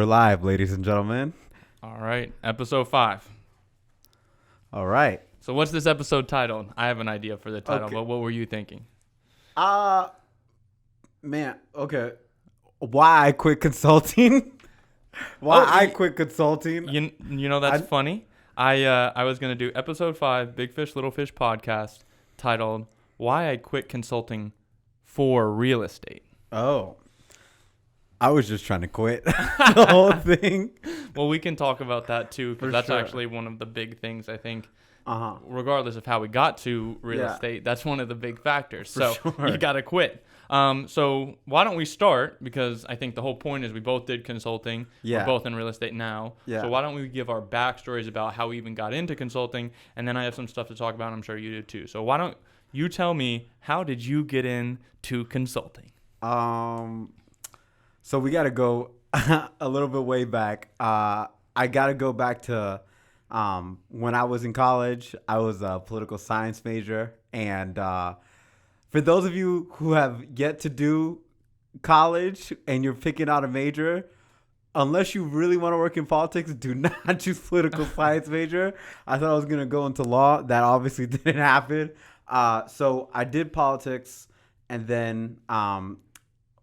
We're live, ladies and gentlemen. All right, episode 5. All right. So what's this episode titled? I have an idea for the title, Okay. but what were you thinking? Man, okay. Why I quit consulting? Why Oh, I quit consulting? You know that's funny. I was gonna do episode 5, Big Fish Little Fish podcast, titled "Why I Quit Consulting for Real Estate." Oh. I was just trying to quit the whole thing. Well, we can talk about that too, because For that's sure. actually one of the big things I think. Uh-huh. Regardless of how we got to real Yeah. estate, that's one of the big factors. For So sure. you got to quit. So why don't we start? Because I think the whole point is we both did consulting. Yeah. We're both in real estate now. Yeah. So why don't we give our backstories about how we even got into consulting? And then I have some stuff to talk about. And I'm sure you do too. So why don't you tell me, how did you get into consulting? So we got to go a little bit way back. I got to go back to when I was in college. I was a political science major. And for those of you who have yet to do college and you're picking out a major, unless you really want to work in politics, do not choose political science major. I thought I was going to go into law. That obviously didn't happen. So I did politics. And then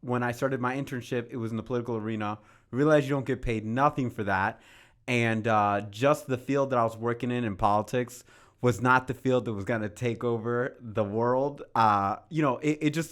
when I started my internship, it was in the political arena. Realized you don't get paid nothing for that. And just the field that I was working in politics was not the field that was going to take over the world. It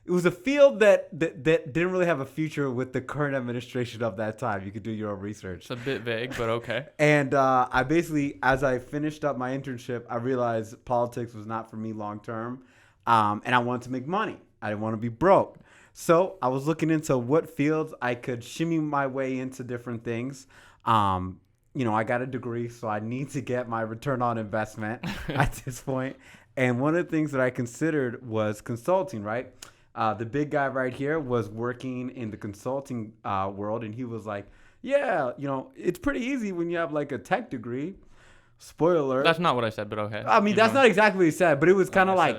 was a field that didn't really have a future with the current administration of that time. You could do your own research. It's a bit vague, but okay. And I basically, as I finished up my internship, I realized politics was not for me long term. And I wanted to make money. I didn't want to be broke. So I was looking into what fields I could shimmy my way into different things. I got a degree, so I need to get my return on investment at this point. And one of the things that I considered was consulting, right? The big guy right here was working in the consulting world, and he was like, yeah, it's pretty easy when you have like a tech degree. Spoiler alert. That's not what I said, but okay. I mean, that's not exactly what he said, but it was kind of like,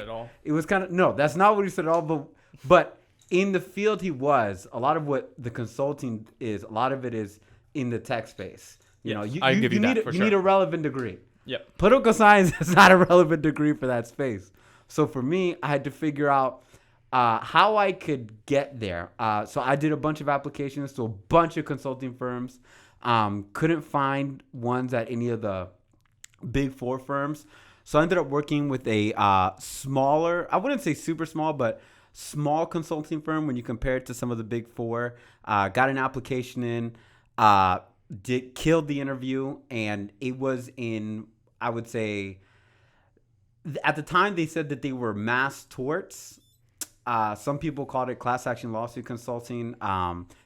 no, that's not what he said at all. But in the field he was, a lot of what the consulting is, a lot of it is in the tech space. You need a relevant degree. Yep. Political science is not a relevant degree for that space. So for me, I had to figure out how I could get there. So I did a bunch of applications to a bunch of consulting firms. Couldn't find ones at any of the big 4 firms. So I ended up working with a smaller, I wouldn't say super small, but small consulting firm when you compare it to some of the big 4. Got an application in, killed the interview, and it was in, I would say, at the time they said that they were mass torts. Some people called it class action lawsuit consulting.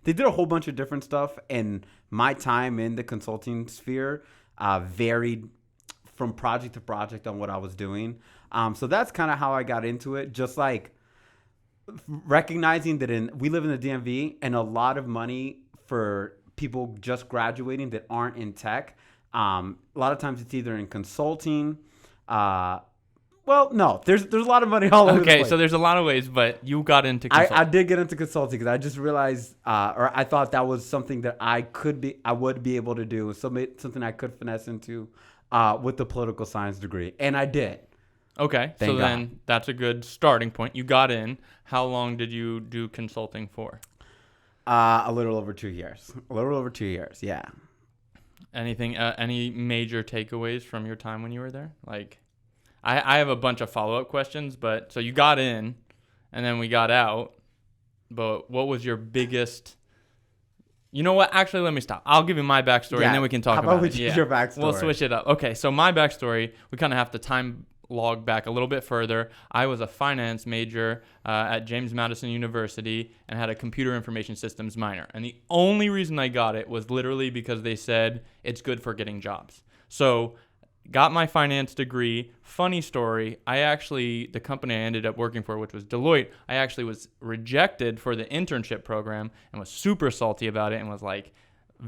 They did a whole bunch of different stuff, and my time in the consulting sphere varied from project to project on what I was doing. So that's kind of how I got into it. Just like recognizing that we live in the DMV, and a lot of money for people just graduating that aren't in tech. A lot of times it's either in consulting. No, there's a lot of money all over the place. Okay, so there's a lot of ways, but you got into consulting. I did get into consulting because I just realized, or I thought that was something that I would be able to do, something I could finesse into with the political science degree, and I did. Okay, Thank so God. then that's a good starting point. You got in. How long did you do consulting for? A little over 2 years. Yeah. Anything? Any major takeaways from your time when you were there? Like, I have a bunch of follow-up questions, but so you got in, and then we got out. But what was your biggest? You know what? Actually, let me stop. I'll give you my backstory, and then we can talk about it. Your backstory? We'll switch it up. Okay, so my backstory, we kind of have to time log back a little bit further. I was a finance major at James Madison University and had a computer information systems minor. And the only reason I got it was literally because they said it's good for getting jobs. So got my finance degree. Funny story, the company I ended up working for, which was Deloitte, I actually was rejected for the internship program and was super salty about it and was like,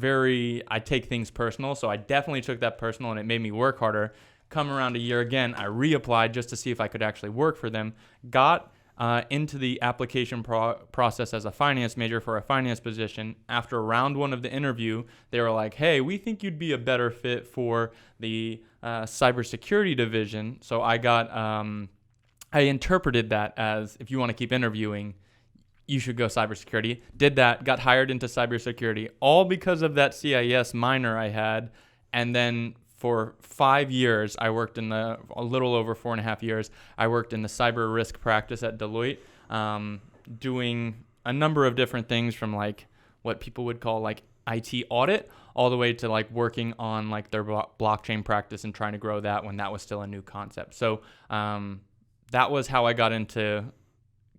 I take things personal. So I definitely took that personal, and it made me work harder. Come around a year again, I reapplied just to see if I could actually work for them. Got into the application process as a finance major for a finance position. After round one of the interview, they were like, hey, we think you'd be a better fit for the cybersecurity division. So I interpreted that as, if you want to keep interviewing, you should go cybersecurity. Did that, got hired into cybersecurity, all because of that CIS minor I had. And then for 5 years, I worked a little over 4.5 years, I worked in the cyber risk practice at Deloitte, doing a number of different things, from like what people would call like IT audit, all the way to like working on like their blockchain practice and trying to grow that when that was still a new concept. So that was how I got into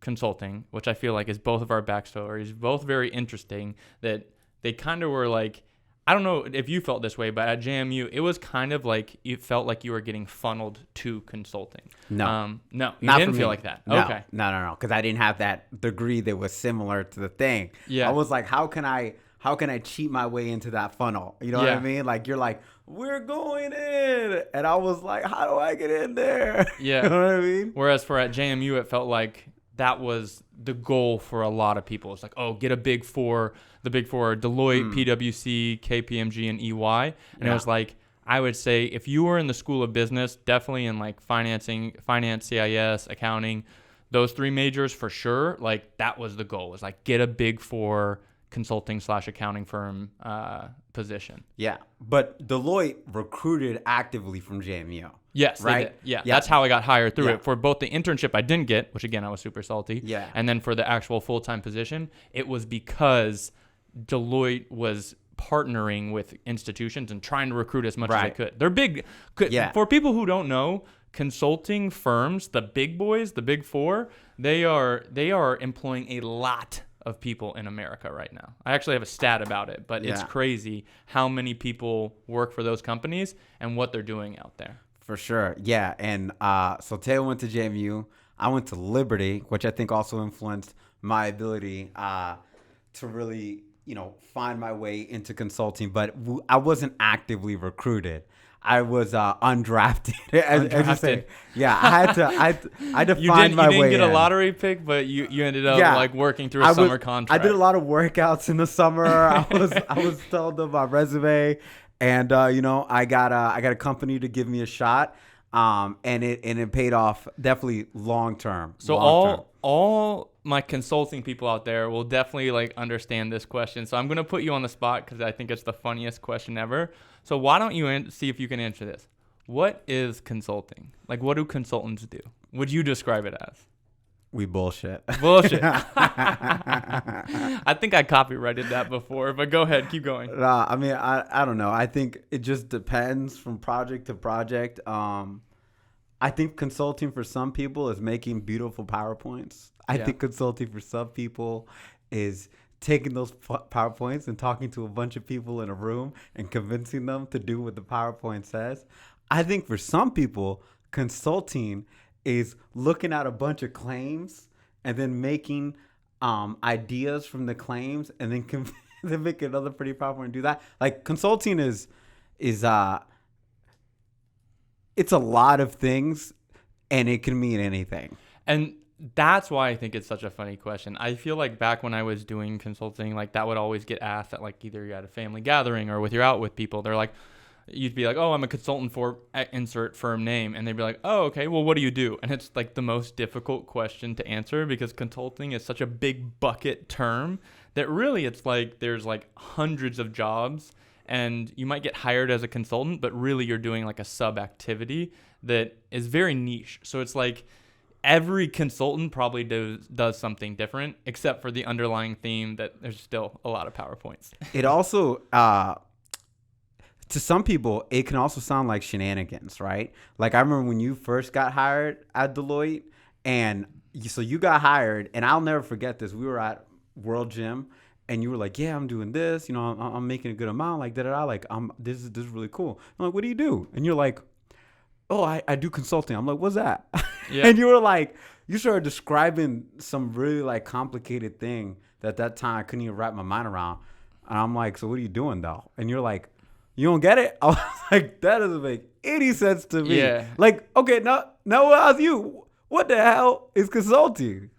consulting, which I feel like is both of our backstories, both very interesting, that they kind of were like, I don't know if you felt this way, but at JMU, it was kind of like you felt like you were getting funneled to consulting. No. No, you Not didn't for feel me. like that. No, Okay. no, because I didn't have that degree that was similar to the thing. Yeah. I was like, how can I cheat my way into that funnel? You know what Yeah. I mean? Like, you're like, we're going in, and I was like, how do I get in there? Yeah. You know what I mean? Whereas for at JMU, it felt like that was the goal for a lot of people. It's like, oh, get a Big Four, the Big Four, Deloitte, PwC, KPMG, and EY. And it was like, I would say if you were in the School of Business, definitely in like finance, CIS, accounting, those three majors for sure, like that was the goal, was like get a Big Four consulting/accounting firm position. Yeah, but Deloitte recruited actively from JMU. Yes, right? they did. Yeah, Yeah. that's how I got hired through Yeah. it. For both the internship I didn't get, which again I was super salty, Yeah. and then for the actual full-time position, it was because Deloitte was partnering with institutions and trying to recruit as much as they Right. could. They're big. Yeah. For people who don't know, consulting firms, the big boys, the Big Four, they are employing a lot of people in America right now. I actually have a stat about it, but it's Yeah. crazy how many people work for those companies and what they're doing out there. For sure. Yeah. And so Taylor went to JMU. I went to Liberty, which I think also influenced my ability to really, find my way into consulting. But I wasn't actively recruited. I was undrafted. As you say. Yeah. I had to find my way You didn't get in. a lottery pick, but you ended up Yeah. like working through a summer contract. I did a lot of workouts in the summer. I was told of my resume, and I got a company to give me a shot, and it paid off definitely long term. So all my consulting people out there will definitely like understand this question. So I'm gonna put you on the spot because I think it's the funniest question ever. So why don't you see if you can answer this? What is consulting? Like, what do consultants do? Would you describe it as? We bullshit. Bullshit. I think I copyrighted that before, but go ahead, keep going. Nah, I mean, I don't know. I think it just depends from project to project. I think consulting for some people is making beautiful PowerPoints. I Yeah. think consulting for some people is taking those PowerPoints and talking to a bunch of people in a room and convincing them to do what the PowerPoint says. I think for some people, consulting is looking at a bunch of claims and then making ideas from the claims and then then make another pretty PowerPoint and do that. Like, consulting is it's a lot of things, and it can mean anything. And that's why I think it's such a funny question. I feel like back when I was doing consulting, like that would always get asked at like either you're at a family gathering or you're out with people. They're like, you'd be like, oh, I'm a consultant for insert firm name. And they'd be like, oh, okay, well, what do you do? And it's like the most difficult question to answer because consulting is such a big bucket term that really it's like there's like hundreds of jobs and you might get hired as a consultant, but really you're doing like a sub activity that is very niche. So it's like every consultant probably does something different, except for the underlying theme that there's still a lot of PowerPoints. It also, to some people, it can also sound like shenanigans, right? Like, I remember when you first got hired at Deloitte, and so you got hired, and I'll never forget this. We were at World Gym, and you were like, yeah, I'm doing this. I'm making a good amount, like, da-da-da. Like, this is really cool. I'm like, what do you do? And you're like, oh, I do consulting. I'm like, what's that? Yeah. And you were like, you started describing some really like complicated thing that time I couldn't even wrap my mind around. And I'm like, so what are you doing though? And you're like, you don't get it? I was like, that doesn't make any sense to me. Yeah. Like, okay, now I'll ask you, what the hell is consulting?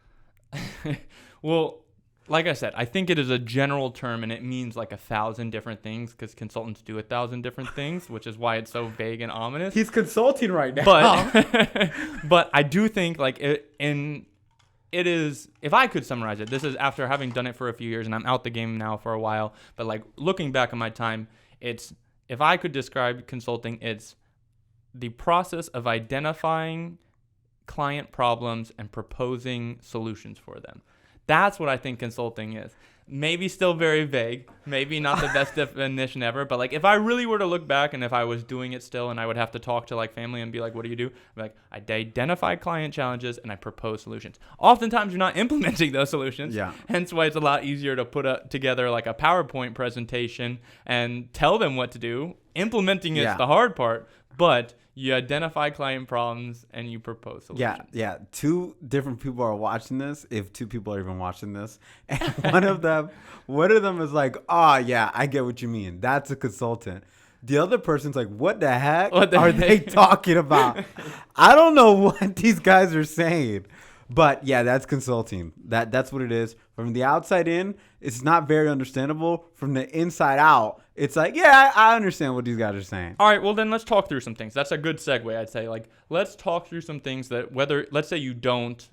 Well, like I said, I think it is a general term and it means like 1,000 different things because consultants do 1,000 different things, which is why it's so vague and ominous. He's consulting right now. But but I do think like it is, if I could summarize it, this is after having done it for a few years and I'm out the game now for a while, but like looking back on my time, it's, if I could describe consulting, it's the process of identifying client problems and proposing solutions for them. That's what I think consulting is. Maybe still very vague, maybe not the best definition ever, but like if I really were to look back and if I was doing it still and I would have to talk to like family and be like, what do you do? I'm like, I identify client challenges and I propose solutions. Oftentimes you're not implementing those solutions. Yeah. Hence why it's a lot easier to put together like a PowerPoint presentation and tell them what to do. Implementing is the hard part, but you identify client problems and you propose solutions. Yeah. Two different people are watching this, if two people are even watching this. And one of them is like, oh, yeah, I get what you mean. That's a consultant. The other person's like, what the heck are they talking about? I don't know what these guys are saying. But yeah, that's consulting. That's what it is. From the outside in, it's not very understandable. From the inside out, it's like, yeah, I understand what these guys are saying. All right, well then let's talk through some things. That's a good segue, I'd say. Like, let's talk through some things that whether, let's say you don't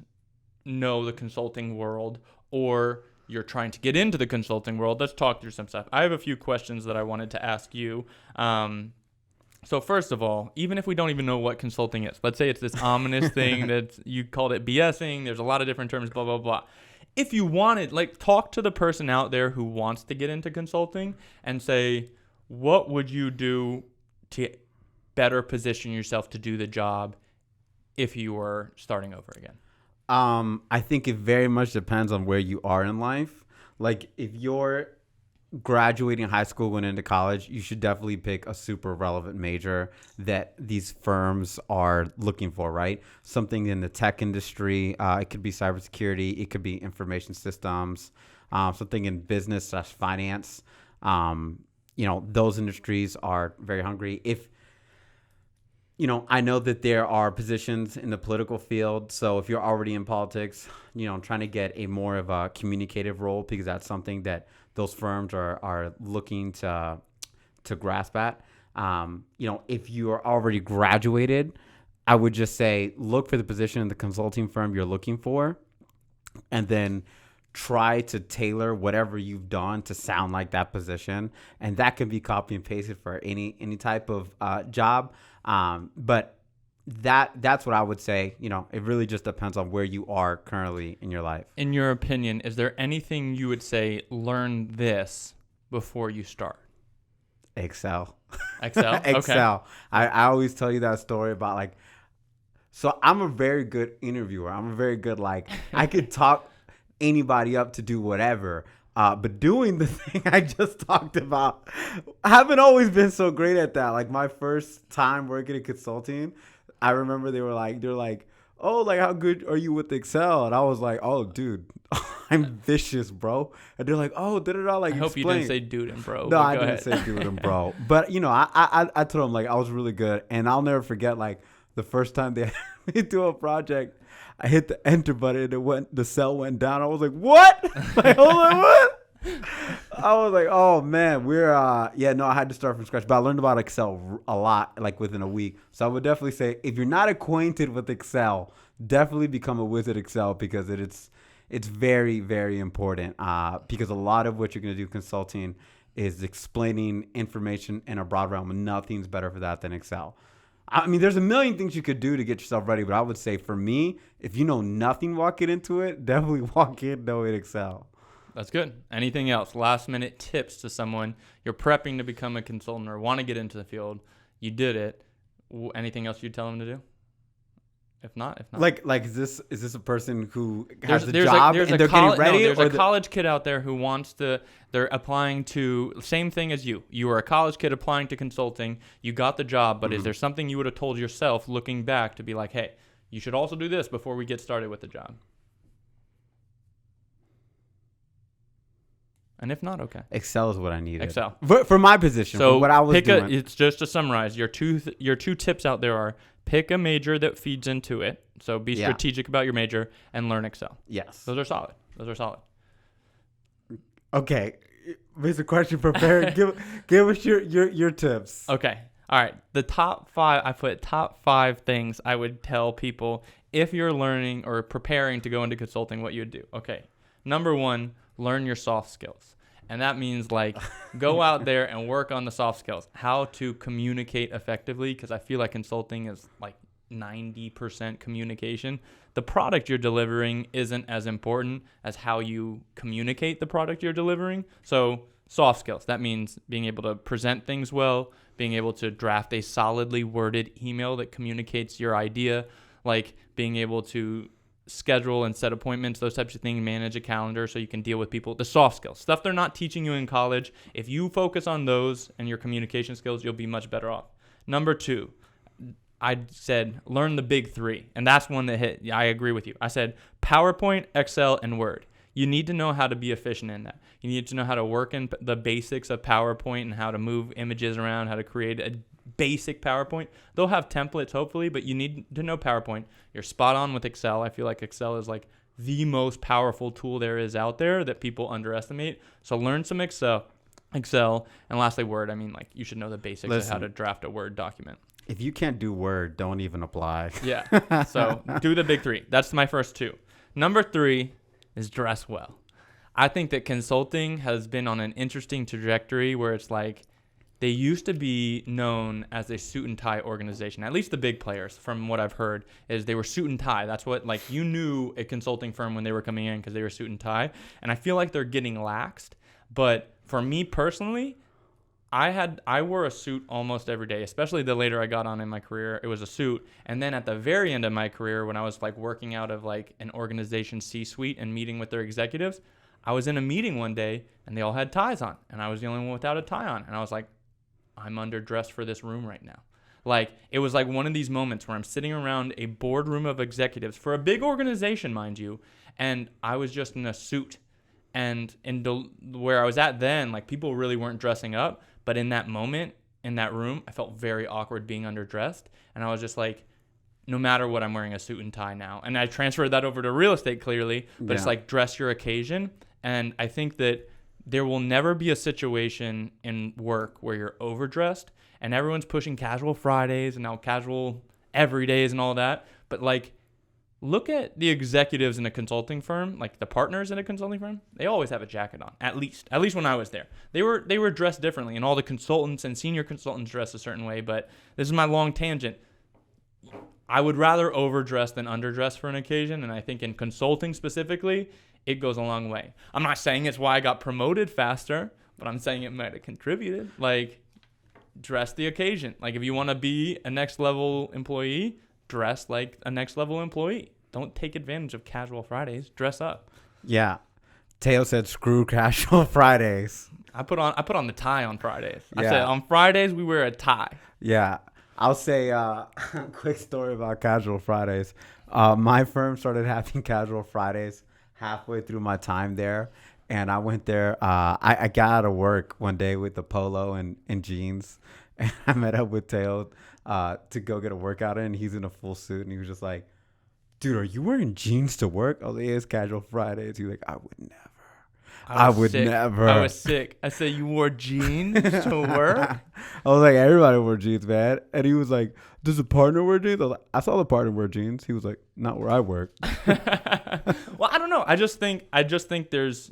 know the consulting world or you're trying to get into the consulting world. Let's talk through some stuff. I have a few questions that I wanted to ask you. So first of all, even if we don't even know what consulting is, let's say it's this ominous thing that you called it BSing. There's a lot of different terms, blah, blah, blah. If you wanted, like, talk to the person out there who wants to get into consulting and say, what would you do to better position yourself to do the job if you were starting over again? I think it very much depends on where you are in life. Like, if you're graduating high school, going into college, you should definitely pick a super relevant major that these firms are looking for, right? Something in the tech industry. It could be cybersecurity. It could be information systems. Something in business/finance. Those industries are very hungry. I know that there are positions in the political field. So if you're already in politics, trying to get a more of a communicative role, because that's something that those firms are looking to grasp at. If you are already graduated, I would just say look for the position in the consulting firm you're looking for, and then try to tailor whatever you've done to sound like that position. And that can be copy and pasted for any type of job. But that's what I would say. It really just depends on where you are currently in your life. In your opinion, is there anything you would say, learn this before you start? Excel. Excel? Excel. Okay. I always tell you that story about so I'm a very good interviewer. I'm a very good, I could talk anybody up to do whatever. But doing the thing I just talked about, I haven't always been so great at that. Like my first time working in consulting, I remember they're like, oh, how good are you with Excel? And I was like, oh, dude, I'm vicious, bro. And they're like, oh, I hope you didn't say dude and bro. No, I didn't say dude and bro. But, I told them, I was really good. And I'll never forget, the first time they had me do a project, I hit the enter button and the cell went down. I was like, what? What? I was like, oh man, I had to start from scratch, but I learned about Excel a lot, within a week. So I would definitely say, if you're not acquainted with Excel, definitely become a whiz at Excel, because it's very, very important. Because a lot of what you're going to do consulting is explaining information in a broad realm, and nothing's better for that than Excel. I mean, there's a million things you could do to get yourself ready, but I would say for me, if you know nothing walking into it, definitely walk in knowing Excel. That's good. Anything else? Last minute tips to someone you're prepping to become a consultant or want to get into the field. You did it. Anything else you'd tell them to do? If not. Is this a person who has a job and they're getting ready? No, there's a college kid out there who wants to. They're applying to same thing as you. You were a college kid applying to consulting. You got the job, but is there something you would have told yourself looking back to be like, hey, you should also do this before we get started with the job? And if not, okay. Excel is what I needed. Excel. For my position, So for what I was doing. it's just to summarize, your two tips out there are pick a major that feeds into it. So be strategic about your major and learn Excel. Yes. Those are solid. Okay. Mr. Question Prepared, give us your tips. Okay. All right. The top 5, I put top 5 things I would tell people if you're learning or preparing to go into consulting, what you would do. Okay. Number 1, learn your soft skills. And that means like go out there and work on the soft skills, how to communicate effectively, because I feel like consulting is like 90% communication. The product you're delivering isn't as important as how you communicate the product you're delivering. So soft skills, that means being able to present things well, being able to draft a solidly worded email that communicates your idea, like being able to schedule and set appointments, those types of things, manage a calendar so you can deal with people. The soft skills, stuff they're not teaching you in college. If you focus on those and your communication skills, you'll be much better off. Number 2, I said learn the big 3, and that's one that hit. I agree with you. I said PowerPoint, Excel, and Word. You need to know how to be efficient in that. You need to know how to work in the basics of PowerPoint and how to move images around, how to create a basic PowerPoint. They'll have templates hopefully, but you need to know PowerPoint. You're spot on with Excel. I feel like Excel is like the most powerful tool there is out there that people underestimate. So learn some Excel, and lastly Word. I mean, like you should know the basics of how to draft a Word document. If you can't do Word, don't even apply. Yeah. So do the big 3. That's my first 2. Number 3 is dress well. I think that consulting has been on an interesting trajectory where it's like they used to be known as a suit and tie organization. At least the big players, from what I've heard, is they were suit and tie. That's what, like, you knew a consulting firm when they were coming in because they were suit and tie. And I feel like they're getting laxed. But for me personally, I wore a suit almost every day, especially the later I got on in my career. It was a suit. And then at the very end of my career, when I was like working out of like an organization C-suite and meeting with their executives, I was in a meeting one day and they all had ties on and I was the only one without a tie on. And I was like, I'm underdressed for this room right now. Like, it was like one of these moments where I'm sitting around a boardroom of executives for a big organization, mind you, and I was just in a suit. And where I was at then, like, people really weren't dressing up. But in that moment, in that room, I felt very awkward being underdressed. And I was just like, no matter what, I'm wearing a suit and tie now. And I transferred that over to real estate clearly, but it's like dress your occasion. And I think that there will never be a situation in work where you're overdressed and everyone's pushing casual Fridays and now casual everydays and all that. But like, look at the executives in a consulting firm, like the partners in a consulting firm. They always have a jacket on, at least when I was there. They were dressed differently, and all the consultants and senior consultants dress a certain way. But this is my long tangent. I would rather overdress than underdress for an occasion, and I think in consulting specifically, it goes a long way. I'm not saying it's why I got promoted faster, but I'm saying it might have contributed. Like, dress the occasion. Like, if you want to be a next level employee, dress like a next level employee. Don't take advantage of casual Fridays. Dress up. Yeah. Teo said screw casual Fridays. I put on the tie on Fridays. Yeah. I said on Fridays we wear a tie. Yeah. I'll say quick story about casual Fridays. My firm started having casual Fridays halfway through my time there. And I went there. I got out of work one day with the polo and jeans. And I met up with Teo to go get a workout in. And he's in a full suit. And he was just like, dude, are you wearing jeans to work? I was like, yeah, it's casual Fridays. He was like, I would never. I would never. I was sick. I said, you wore jeans to work? I was like, everybody wore jeans, man. And he was like, does the partner wear jeans? I was like, I saw the partner wear jeans. He was like, not where I work. Well, I don't know. I just think there's,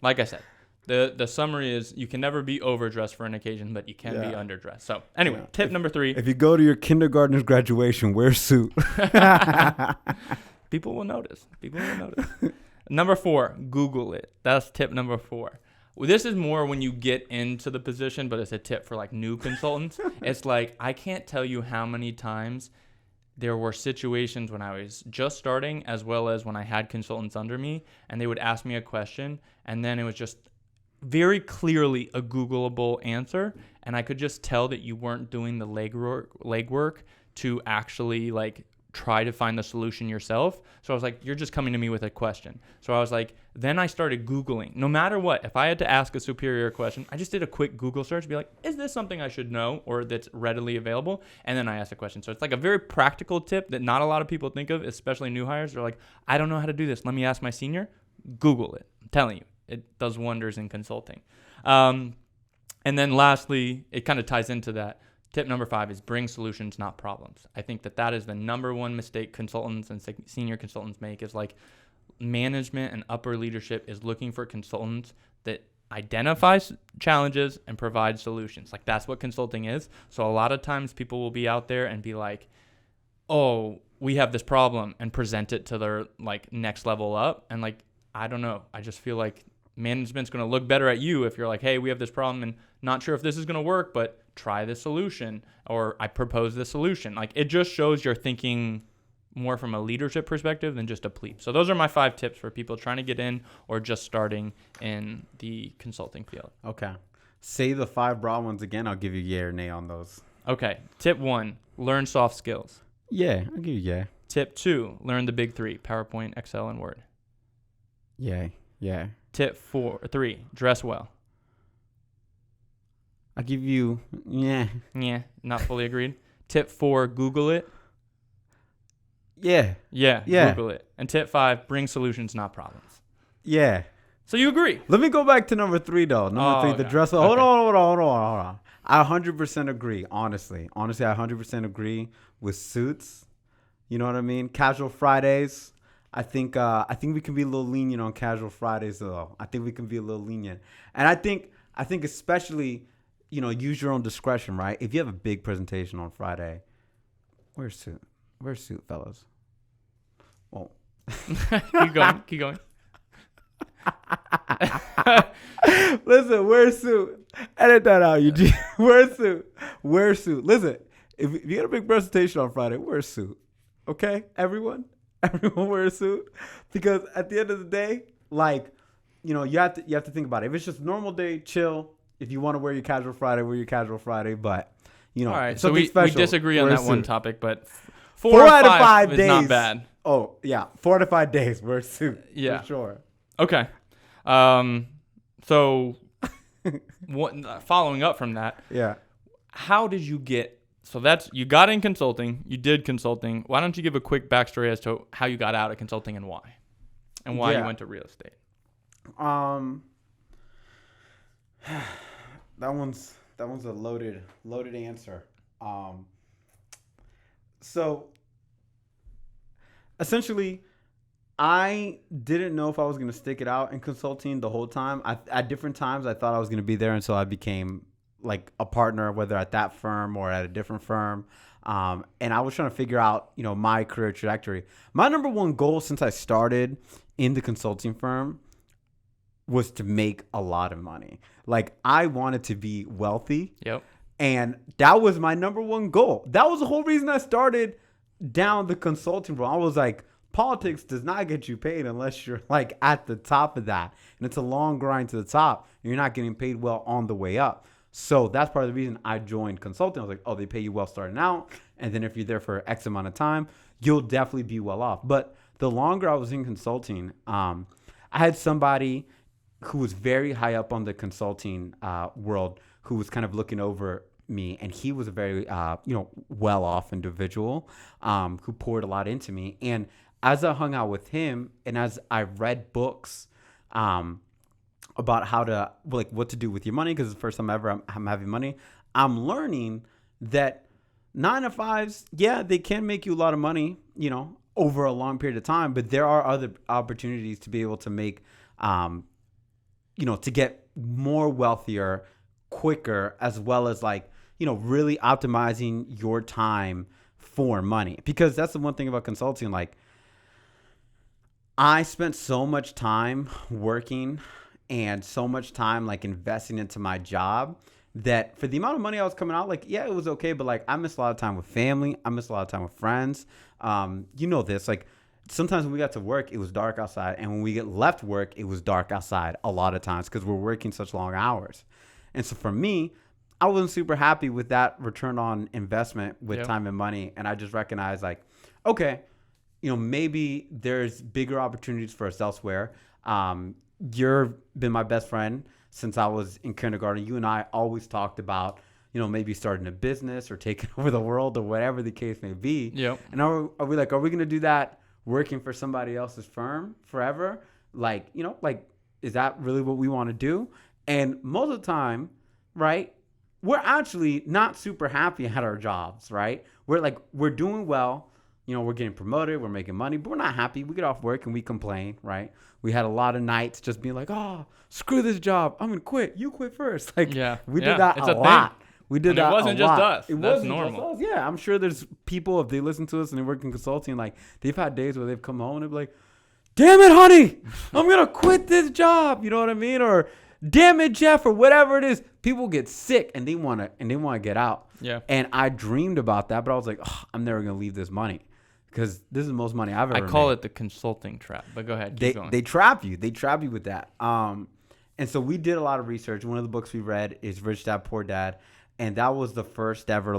like I said, the summary is you can never be overdressed for an occasion, but you can be underdressed. So anyway, tip number 3. If you go to your kindergartner's graduation, wear a suit. People will notice. Number 4, Google it. That's tip number 4. Well, this is more when you get into the position, but it's a tip for like new consultants. It's like, I can't tell you how many times there were situations when I was just starting as well as when I had consultants under me, and they would ask me a question, and then it was just very clearly a Googleable answer, and I could just tell that you weren't doing the legwork to actually like try to find the solution yourself. So I was like, you're just coming to me with a question. So I was like, then I started Googling. No matter what, if I had to ask a superior question, I just did a quick Google search, be like, is this something I should know or that's readily available? And then I asked a question. So it's like a very practical tip that not a lot of people think of, especially new hires. They're like, I don't know how to do this. Let me ask my senior. Google it. I'm telling you, it does wonders in consulting. And then lastly, it kind of ties into that. Tip number 5 is bring solutions, not problems. I think that is the number one mistake consultants and senior consultants make, is like management and upper leadership is looking for consultants that identifies challenges and provide solutions. Like that's what consulting is. So a lot of times people will be out there and be like, oh, we have this problem, and present it to their like next level up. And like, I don't know. I just feel like management's going to look better at you if you're like, hey, we have this problem and not sure if this is going to work, but try this solution, or I propose this solution. Like it just shows you're thinking more from a leadership perspective than just a plebe. So those are my 5 tips for people trying to get in or just starting in the consulting field. Okay. Say the 5 broad ones again. I'll give you yay or nay on those. Okay. Tip 1, learn soft skills. Yeah, I'll give you yay. Tip 2, learn the big 3, PowerPoint, Excel, and Word. Yay. Yeah. Tip 3, dress well. I'll give you, yeah. Yeah, not fully agreed. Tip 4, Google it. Yeah. Yeah, Yeah. Google it. And tip 5, bring solutions, not problems. Yeah. So you agree? Let me go back to number 3 though. Number 3, okay. the dress. Okay. Hold on. I 100% agree. Honestly, I 100% agree with suits. You know what I mean? Casual Fridays. I think we can be a little lenient on casual Fridays though. I think we can be a little lenient, and I think especially, use your own discretion, right? If you have a big presentation on Friday, wear a suit. Wear a suit, fellas. Well, keep going. Listen, wear a suit. Edit that out, Eugene. Wear a suit. Listen, if you got a big presentation on Friday, wear a suit. Okay, everyone wear a suit, because at the end of the day, like, you have to think about it. If it's just a normal day, chill. If you want to wear your casual Friday, wear your casual Friday. But all right, so we disagree on that one topic, but 4 out of 5 is days not bad. Oh yeah, 4 out of 5 days wear a suit. Yeah, for sure. Okay. So following up from that, yeah. How did you get? So you got in consulting. You did consulting. Why don't you give a quick backstory as to how you got out of consulting and why you went to real estate? That one's a loaded answer. So essentially, I didn't know if I was going to stick it out in consulting the whole time. At different times, I thought I was going to be there until I became like a partner, whether at that firm or at a different firm. And I was trying to figure out, my career trajectory. My number one goal since I started in the consulting firm was to make a lot of money. Like, I wanted to be wealthy. Yep. And that was my number one goal. That was the whole reason I started down the consulting road. I was like, politics does not get you paid unless you're like at the top of that. And it's a long grind to the top. And you're not getting paid well on the way up. So that's part of the reason I joined consulting. I was like, oh, they pay you well starting out. And then if you're there for X amount of time, you'll definitely be well off. But the longer I was in consulting, I had somebody who was very high up on the consulting world who was kind of looking over me. And he was a very, well-off individual who poured a lot into me. And as I hung out with him and as I read books about how to, what to do with your money, because it's the first time ever I'm having money, I'm learning that 9-to-5s, yeah, they can make you a lot of money, over a long period of time, but there are other opportunities to be able to make, to get more wealthier quicker, as well as really optimizing your time for money. Because that's the one thing about consulting, I spent so much time working and so much time investing into my job that for the amount of money I was coming out, it was okay. But I missed a lot of time with family. I missed a lot of time with friends. This, sometimes when we got to work, it was dark outside. And when we left work, it was dark outside a lot of times because we're working such long hours. And so for me, I wasn't super happy with that return on investment with time and money. And I just recognized okay, maybe there's bigger opportunities for us elsewhere. You've been my best friend since I was in kindergarten. You and I always talked about, maybe starting a business or taking over the world or whatever the case may be. Yep. And are we going to do that working for somebody else's firm forever? Like, is that really what we want to do? And most of the time, right, we're actually not super happy at our jobs, right? We're doing well. We're getting promoted, we're making money, but we're not happy. We get off work and we complain, right? We had a lot of nights just being like, oh, screw this job. I'm going to quit. You quit first. Like, we did that a lot. Thing. We did that a lot. It wasn't just us. It That's wasn't normal. Just us. Yeah, I'm sure there's people, if they listen to us and they work in consulting, like, they've had days where they've come home and they're like, damn it, honey, I'm going to quit this job. You know what I mean? Or, damn it, Jeff, or whatever it is. People get sick and they want to get out. Yeah. And I dreamed about that, but I was like, oh, I'm never going to leave this money. Because this is the most money I've ever made. I call it the consulting trap, but go ahead. Keep going. They trap you. They trap you with that. And so we did a lot of research. One of the books we read is Rich Dad, Poor Dad. And that was the first ever,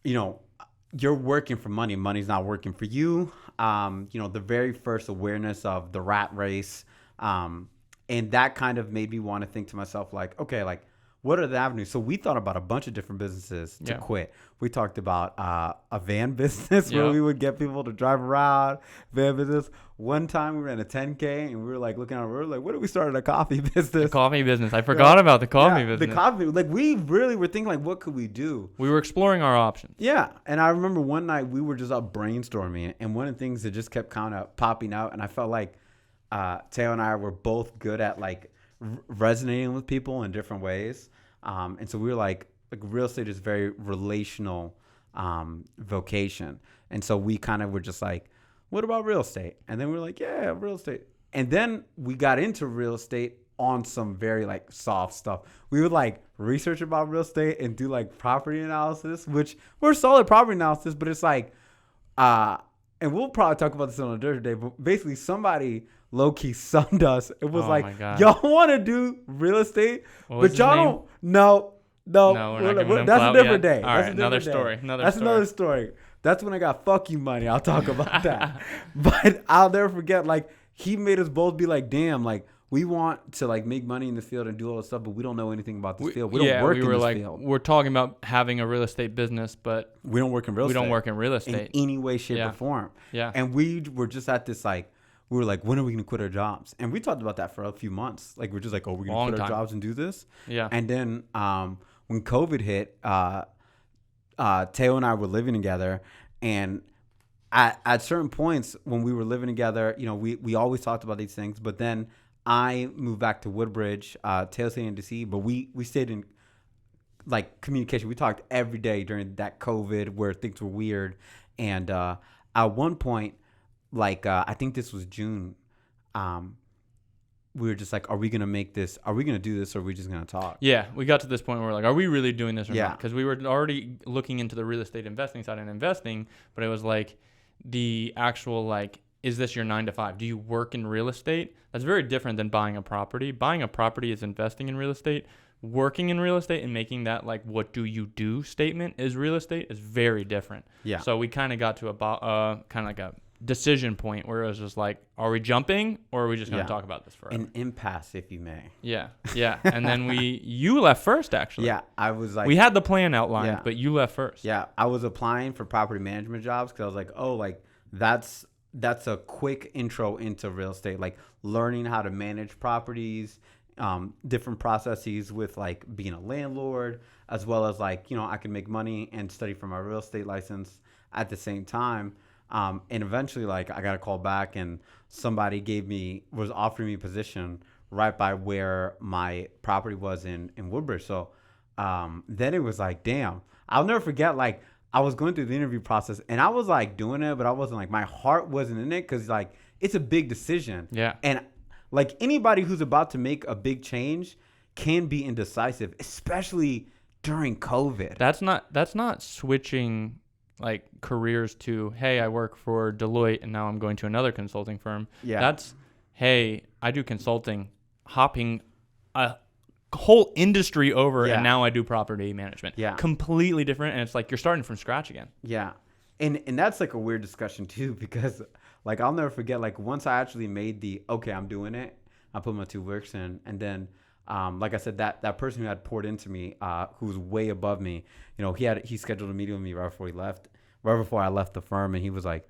you're working for money. Money's not working for you. The very first awareness of the rat race. And that kind of made me want to think to myself, okay, what are the avenues? So we thought about a bunch of different businesses to quit. We talked about a van business where we would get people to drive around, van business. One time we ran a 10K and we were looking at what if we started a coffee business? A coffee business. I forgot about the coffee business. The coffee, we really were thinking what could we do? We were exploring our options. Yeah. And I remember one night we were just up brainstorming, and one of the things that just kept kind of popping out, and I felt like Teo and I were both good at resonating with people in different ways. And so we were like real estate is very relational vocation. And so we kind of were just what about real estate? And then we were yeah, real estate. And then we got into real estate on some very soft stuff. We would research about real estate and do property analysis, which we're solid property analysis, but it's and we'll probably talk about this on a different day, but basically somebody low-key sunned us. It was y'all want to do real estate, but y'all don't. No, that's a different day. All right, another story. That's another story. That's when I got fuck you money. I'll talk about that. But I'll never forget, he made us both be damn, we want to make money in this field and do all this stuff, but we don't know anything about this field. We don't work in this field. We're talking about having a real estate business, but we don't work in real estate. We don't work in real estate in any way, shape, or form. Yeah. And we were just at this we were when are we going to quit our jobs? And we talked about that for a few months. We're just oh, we're going to quit our jobs and do this? Yeah. And then when COVID hit, Teo and I were living together. And at certain points when we were living together, we always talked about these things. But then I moved back to Woodbridge, Teo stayed in DC. But we stayed in communication. We talked every day during that COVID where things were weird. And at one point, I think this was June, we were just are we going to make this? Are we going to do this, or are we just going to talk? Yeah, we got to this point where we're are we really doing this or not? Because we were already looking into the real estate investing side and investing, but it was the actual is this your 9 to 5? Do you work in real estate? That's very different than buying a property. Buying a property is investing in real estate. Working in real estate and making that what do you do statement is real estate is very different. Yeah. So we kind of got to about kind of a decision point where it was just are we jumping or are we just going to talk about this forever? An impasse, if you may. Yeah. And then you left first, actually. Yeah, I was we had the plan outlined, but you left first. Yeah, I was applying for property management jobs because I was that's a quick intro into real estate, learning how to manage properties, different processes with being a landlord, as well as I can make money and study for my real estate license at the same time. And eventually, I got a call back, and somebody was offering me a position right by where my property was in Woodbridge. So then it was damn. I'll never forget, I was going through the interview process, and I was doing it, but I wasn't my heart wasn't in it because it's a big decision. Yeah. And anybody who's about to make a big change can be indecisive, especially during COVID. That's not switching careers to, hey, I work for Deloitte and now I'm going to another consulting firm. Yeah. That's, hey, I do consulting, hopping a whole industry over, and now I do property management. Yeah. Completely different, and it's you're starting from scratch again. Yeah. And that's like a weird discussion too, because like I'll never forget, like once I actually made the okay, I'm doing it, I put my 2 weeks in, and then like I said, that person who had poured into me, who was way above me, he scheduled a meeting with me right before I left the firm, and he's like,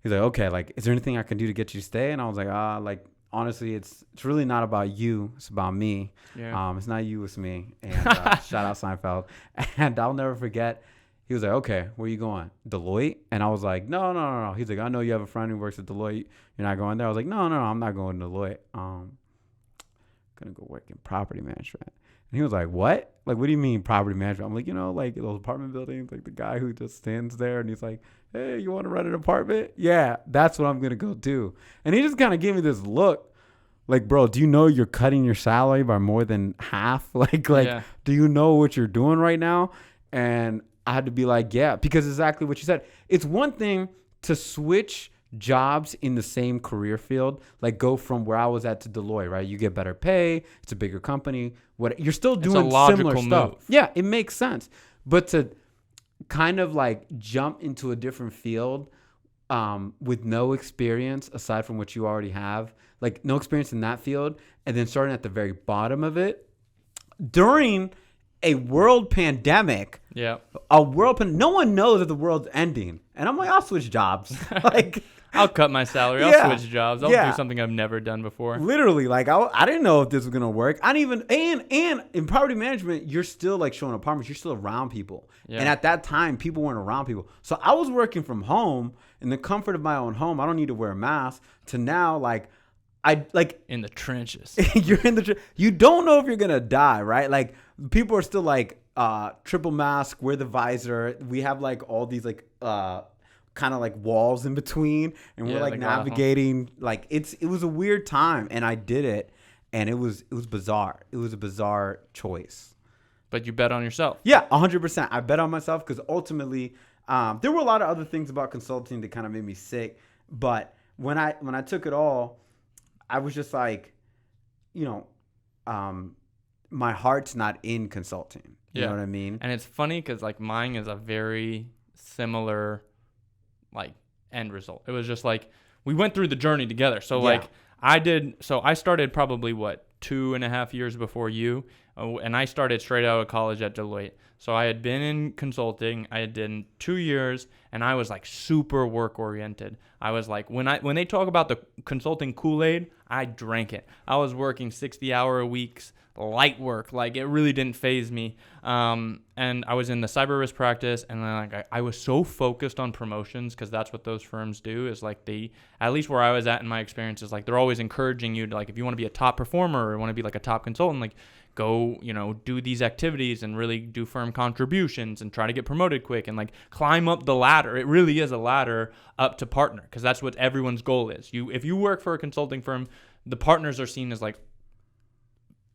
okay, like, is there anything I can do to get you to stay? And I was like, like, honestly, it's really not about you, it's about me. Yeah. It's not you, it's me. And shout out Seinfeld. And I'll never forget. He was like, okay, where you going? Deloitte? And I was like, no. He's like, I know you have a friend who works at Deloitte. You're not going there? I was like, no, I'm not going to Deloitte. Gonna go work in property management. And he was like, what? Like, what do you mean property management? I'm like, like those apartment buildings, like the guy who just stands there and he's like, hey, you want to rent an apartment? Yeah, that's what I'm gonna go do. And he just kind of gave me this look. Like, bro, do you know you're cutting your salary by more than half? Yeah. Do you know what you're doing right now? And I had to be like, yeah, because exactly what you said. It's one thing to switch jobs in the same career field, like go from where I was at to Deloitte, right? You get better pay. It's a bigger company. You're still doing similar stuff. Move. Yeah, it makes sense. But to kind of like jump into a different field with no experience aside from what you already have, like no experience in that field, and then starting at the very bottom of it during a world pandemic. Yeah. No one knows that the world's ending. And I'm like, I'll switch jobs. Like, I'll cut my salary. I'll switch jobs. I'll do something I've never done before. Literally, like I didn't know if this was gonna work. I didn't even and in property management, you're still like showing apartments. You're still around people. Yeah. And at that time, people weren't around people. So I was working from home in the comfort of my own home. I don't need to wear a mask. To now, like in the trenches. You're in the you don't know if you're gonna die, right? Like people are still like triple mask, wear the visor. We have like all these like kind of like walls in between, and we're like navigating. Like it was a weird time, and I did it, and it was bizarre. It was a bizarre choice. But you bet on yourself. Yeah, 100%. I bet on myself because ultimately, there were a lot of other things about consulting that kind of made me sick. But when I took it all, I was just like, my heart's not in consulting. You know what I mean? And it's funny because like mine is a very similar like end result. It was just like we went through the journey together. So like I started probably 2.5 years before you, and I started straight out of college at Deloitte. So I had been in consulting. I had done 2 years, and I was like super work oriented. I was like, when they talk about the consulting Kool-Aid, I drank it. I was working 60-hour weeks, light work. Like it really didn't faze me. And I was in the cyber risk practice, and then like I was so focused on promotions because that's what those firms do. Is like at least where I was at in my experience is like they're always encouraging you to like if you want to be a top performer or want to be like a top consultant, like go, do these activities and really do firm contributions and try to get promoted quick and like climb up the ladder. It really is a ladder up to partner because that's what everyone's goal is. If you work for a consulting firm, the partners are seen as like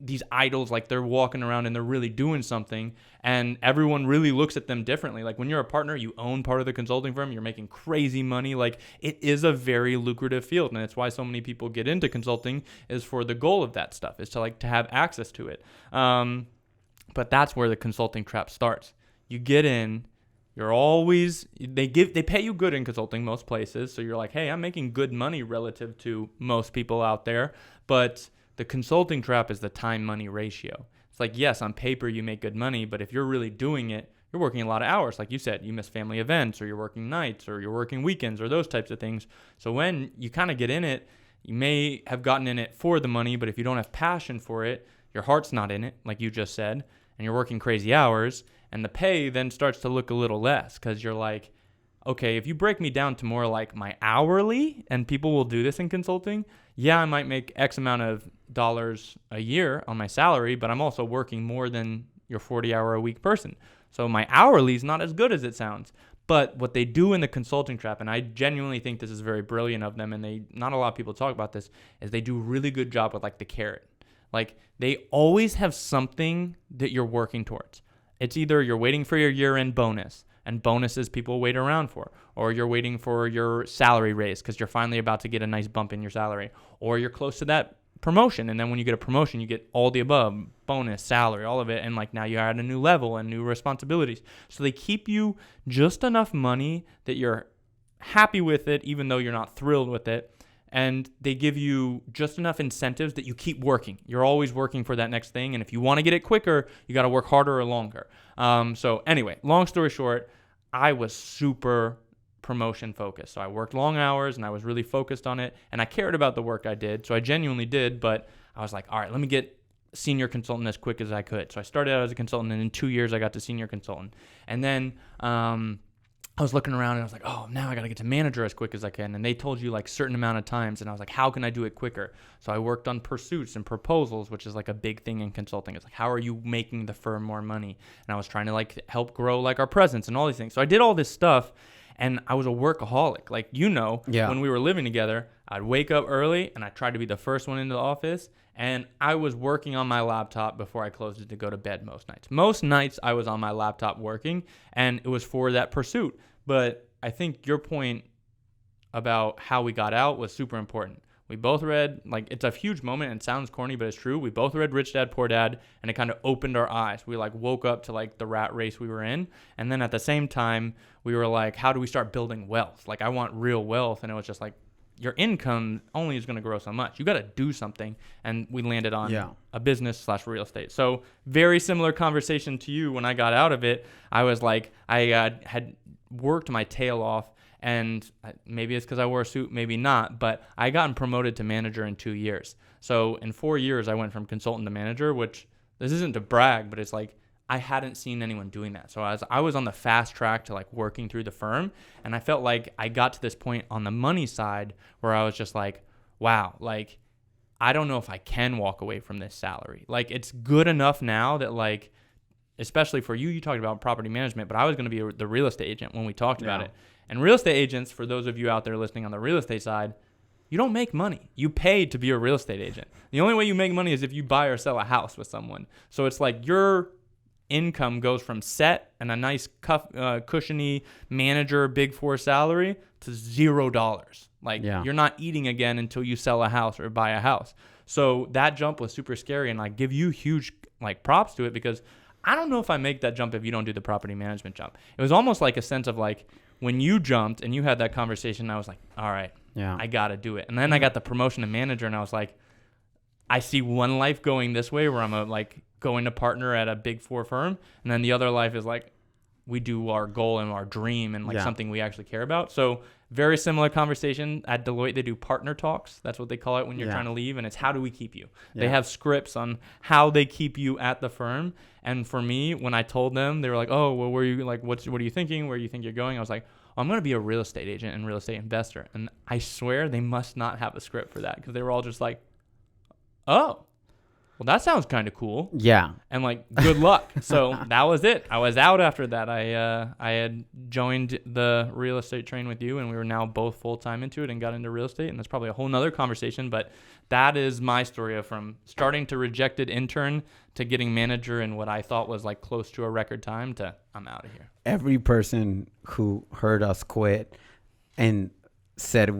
these idols, like they're walking around and they're really doing something, and everyone really looks at them differently. Like when you're a partner, you own part of the consulting firm, you're making crazy money. Like it is a very lucrative field, and that's why so many people get into consulting is for the goal of that stuff, is to have access to it. But that's where the consulting trap starts. You get in, they pay you good in consulting most places, so you're like, hey, I'm making good money relative to most people out there, but the consulting trap is the time-money ratio. It's like, yes, on paper you make good money, but if you're really doing it, you're working a lot of hours. Like you said, you miss family events, or you're working nights, or you're working weekends, or those types of things. So when you kind of get in it, you may have gotten in it for the money, but if you don't have passion for it, your heart's not in it, like you just said, and you're working crazy hours, and the pay then starts to look a little less because you're like, okay, if you break me down to more like my hourly, and people will do this in consulting, yeah, I might make X amount of dollars a year on my salary, but I'm also working more than your 40-hour-a-week person. So my hourly is not as good as it sounds. But what they do in the consulting trap, and I genuinely think this is very brilliant of them, and not a lot of people talk about this, is they do a really good job with like the carrot. Like they always have something that you're working towards. It's either you're waiting for your year-end bonus, and bonuses people wait around for, or you're waiting for your salary raise because you're finally about to get a nice bump in your salary, or you're close to that promotion. And then when you get a promotion, you get all the above, bonus, salary, all of it. And like now you're at a new level and new responsibilities. So they keep you just enough money that you're happy with it, even though you're not thrilled with it. And they give you just enough incentives that you keep working. You're always working for that next thing. And if you want to get it quicker, you got to work harder or longer. So anyway, long story short, I was super promotion focused. So I worked long hours and I was really focused on it. And I cared about the work I did. So I genuinely did. But I was like, all right, let me get senior consultant as quick as I could. So I started out as a consultant, and in 2 years I got to senior consultant. And then I was looking around and I was like, oh, now I got to get to manager as quick as I can. And they told you like certain amount of times. And I was like, how can I do it quicker? So I worked on pursuits and proposals, which is like a big thing in consulting. It's like, how are you making the firm more money? And I was trying to like help grow like our presence and all these things. So I did all this stuff, and I was a workaholic. Like, when we were living together, I'd wake up early and I tried to be the first one into the office. And I was working on my laptop before I closed it to go to bed most nights. Most nights I was on my laptop working, and it was for that pursuit. But I think your point about how we got out was super important. We both read, like, it's a huge moment and it sounds corny, but it's true. We both read Rich Dad, Poor Dad, and it kind of opened our eyes. We like woke up to like the rat race we were in. And then at the same time, we were like, how do we start building wealth? Like, I want real wealth. And it was just like, your income only is going to grow so much. You got to do something. And we landed on a business / real estate. So very similar conversation to you. When I got out of it, I was like, I had worked my tail off, and maybe it's because I wore a suit, maybe not, but I gotten promoted to manager in 2 years. So in 4 years, I went from consultant to manager, which this isn't to brag, but it's like, I hadn't seen anyone doing that. So I was on the fast track to like working through the firm. And I felt like I got to this point on the money side where I was just like, wow, like, I don't know if I can walk away from this salary. Like, it's good enough now that like, especially for you talked about property management, but I was going to be the real estate agent when we talked about it. And real estate agents, for those of you out there listening on the real estate side, you don't make money. You pay to be a real estate agent. The only way you make money is if you buy or sell a house with someone. So it's like your income goes from set and a nice cushiony manager Big Four salary to $0. Like, you're not eating again until you sell a house or buy a house. So that jump was super scary, and I give you huge like props to it, because I don't know if I make that jump if you don't do the property management jump. It was almost like a sense of like, when you jumped and you had that conversation, I was like, all right, I got to do it. And then I got the promotion to manager, and I was like, I see one life going this way where I'm going to partner at a Big Four firm. And then the other life is like, we do our goal and our dream and like something we actually care about. So very similar conversation at Deloitte. They do partner talks. That's what they call it when you're trying to leave. And it's, how do we keep you? They have scripts on how they keep you at the firm. And for me, when I told them, they were like, oh, well, where are you, like, what are you thinking? Where do you think you're going? I was like, I'm going to be a real estate agent and real estate investor. And I swear they must not have a script for that, because they were all just like, oh, well, that sounds kind of cool. Yeah. And like, good luck. So that was it. I was out after that. I had joined the real estate train with you, and we were now both full-time into it and got into real estate. And that's probably a whole nother conversation, but that is my story of from starting to rejected intern to getting manager in what I thought was like close to a record time to I'm out of here. Every person who heard us quit and said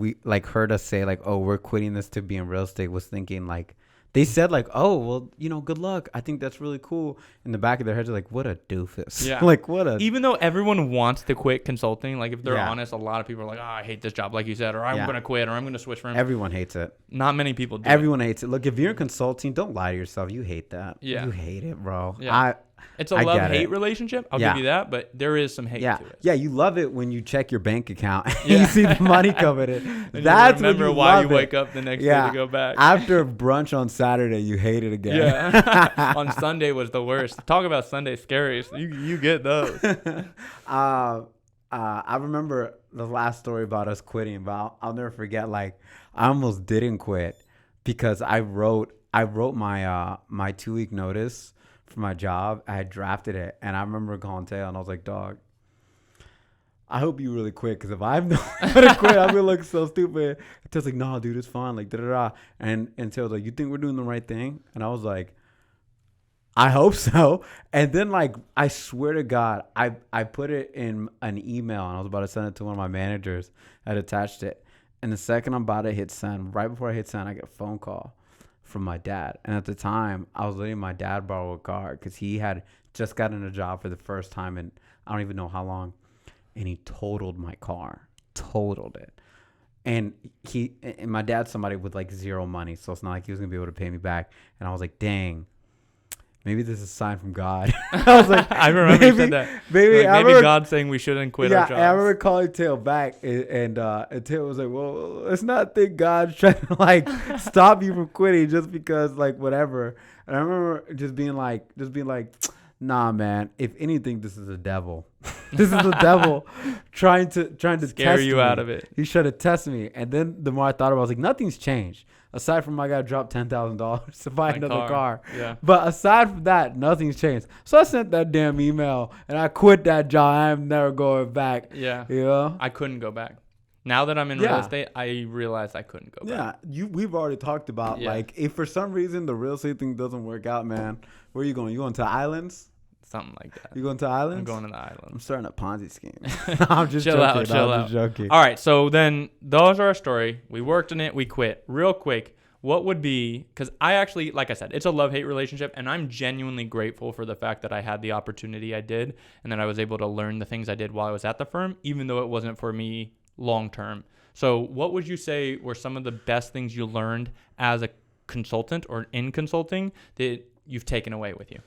heard us say like, oh, we're quitting this to be in real estate was thinking like, they said like, oh, well, good luck. I think that's really cool. In the back of their heads, they're like, what a doofus. Yeah. Like, what a... Even though everyone wants to quit consulting, like if they're honest, a lot of people are like, oh, I hate this job, like you said, or I'm going to quit, or I'm going to switch firms. Everyone hates it. Not many people do. Everyone hates it. Look, if you're in consulting, don't lie to yourself. You hate that. Yeah. You hate it, bro. Yeah. It's a love-hate relationship. I'll give you that, but there is some hate to it. Yeah, you love it when you check your bank account and you see the money coming in. That's when you why you wake up the next day to go back. After brunch on Saturday, you hate it again. Yeah. On Sunday was the worst. Talk about Sunday scaries. You get those. I remember the last story about us quitting, but I'll never forget. Like, I almost didn't quit because I wrote my 2-week notice for my job. I had drafted it, and I remember calling Taylor, and I was like, dog, I hope you really quit, because if I'm not gonna quit, I'm gonna look so stupid. Taylor's like, no, dude, it's fine, like, da-da-da. And Taylor's like, you think we're doing the right thing? And I was like, I hope so. And then, like, I swear to God, I put it in an email, and I was about to send it to one of my managers. I had attached it. And the second I'm about to hit send, right before I hit send, I get a phone call from my dad. And at the time, I was letting my dad borrow a car because he had just gotten a job for the first time in I don't even know how long. And he totaled my car, totaled it. And my dad's somebody with like zero money, so it's not like he was gonna be able to pay me back. And I was like, dang, maybe this is a sign from God. I was like, I remember you said that. Maybe God's saying we shouldn't quit our jobs. I remember calling Tail back, and Tail was like, well, let's not think God's trying to like stop you from quitting just because like whatever. And I remember just being like, nah, man. If anything, this is the devil. This is the devil trying to scare test you me. out of it. He's trying to test me. And then the more I thought about it, I was like, nothing's changed. Aside from I got to drop $10,000 to buy another car. Yeah. But aside from that, nothing's changed. So I sent that damn email and I quit that job. I'm never going back. Yeah. You know? I couldn't go back. Now that I'm in real estate, I realized I couldn't go back. Yeah. We've already talked about like if for some reason the real estate thing doesn't work out, man, where are you going? You going to islands? Something like that. You going to islands? I'm going to the islands. I'm starting a Ponzi scheme. No, I'm just chill joking. out, chill out. Just joking. All right, so then those are our story. We worked in it. We quit. Real quick, what would be, because I actually, like I said, it's a love-hate relationship, and I'm genuinely grateful for the fact that I had the opportunity I did and that I was able to learn the things I did while I was at the firm, even though it wasn't for me long-term. So what would you say were some of the best things you learned as a consultant or in consulting that you've taken away with you?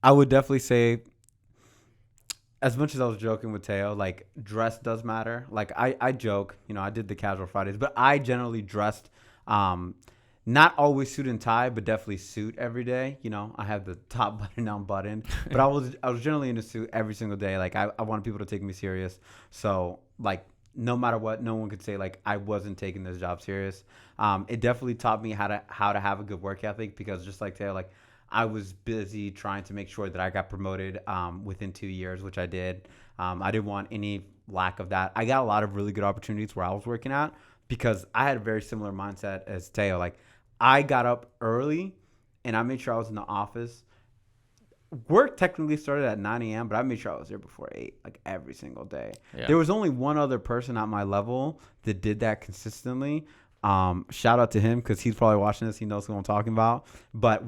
I would definitely say, as much as I was joking with Teo, like dress does matter. Like I joke, I did the casual Fridays, but I generally dressed, not always suit and tie, but definitely suit every day. I had the top button down button, but I was generally in a suit every single day. Like I wanted people to take me serious. So like no matter what, no one could say like I wasn't taking this job serious. It definitely taught me how to have a good work ethic because just like Teo, like I was busy trying to make sure that I got promoted within 2 years, which I did. I didn't want any lack of that. I got a lot of really good opportunities where I was working at because I had a very similar mindset as Teo. Like I got up early and I made sure I was in the office. Work technically started at 9 a.m., but I made sure I was there before 8, like every single day. Yeah. There was only one other person at my level that did that consistently. Shout out to him because he's probably watching this. He knows who I'm talking about. But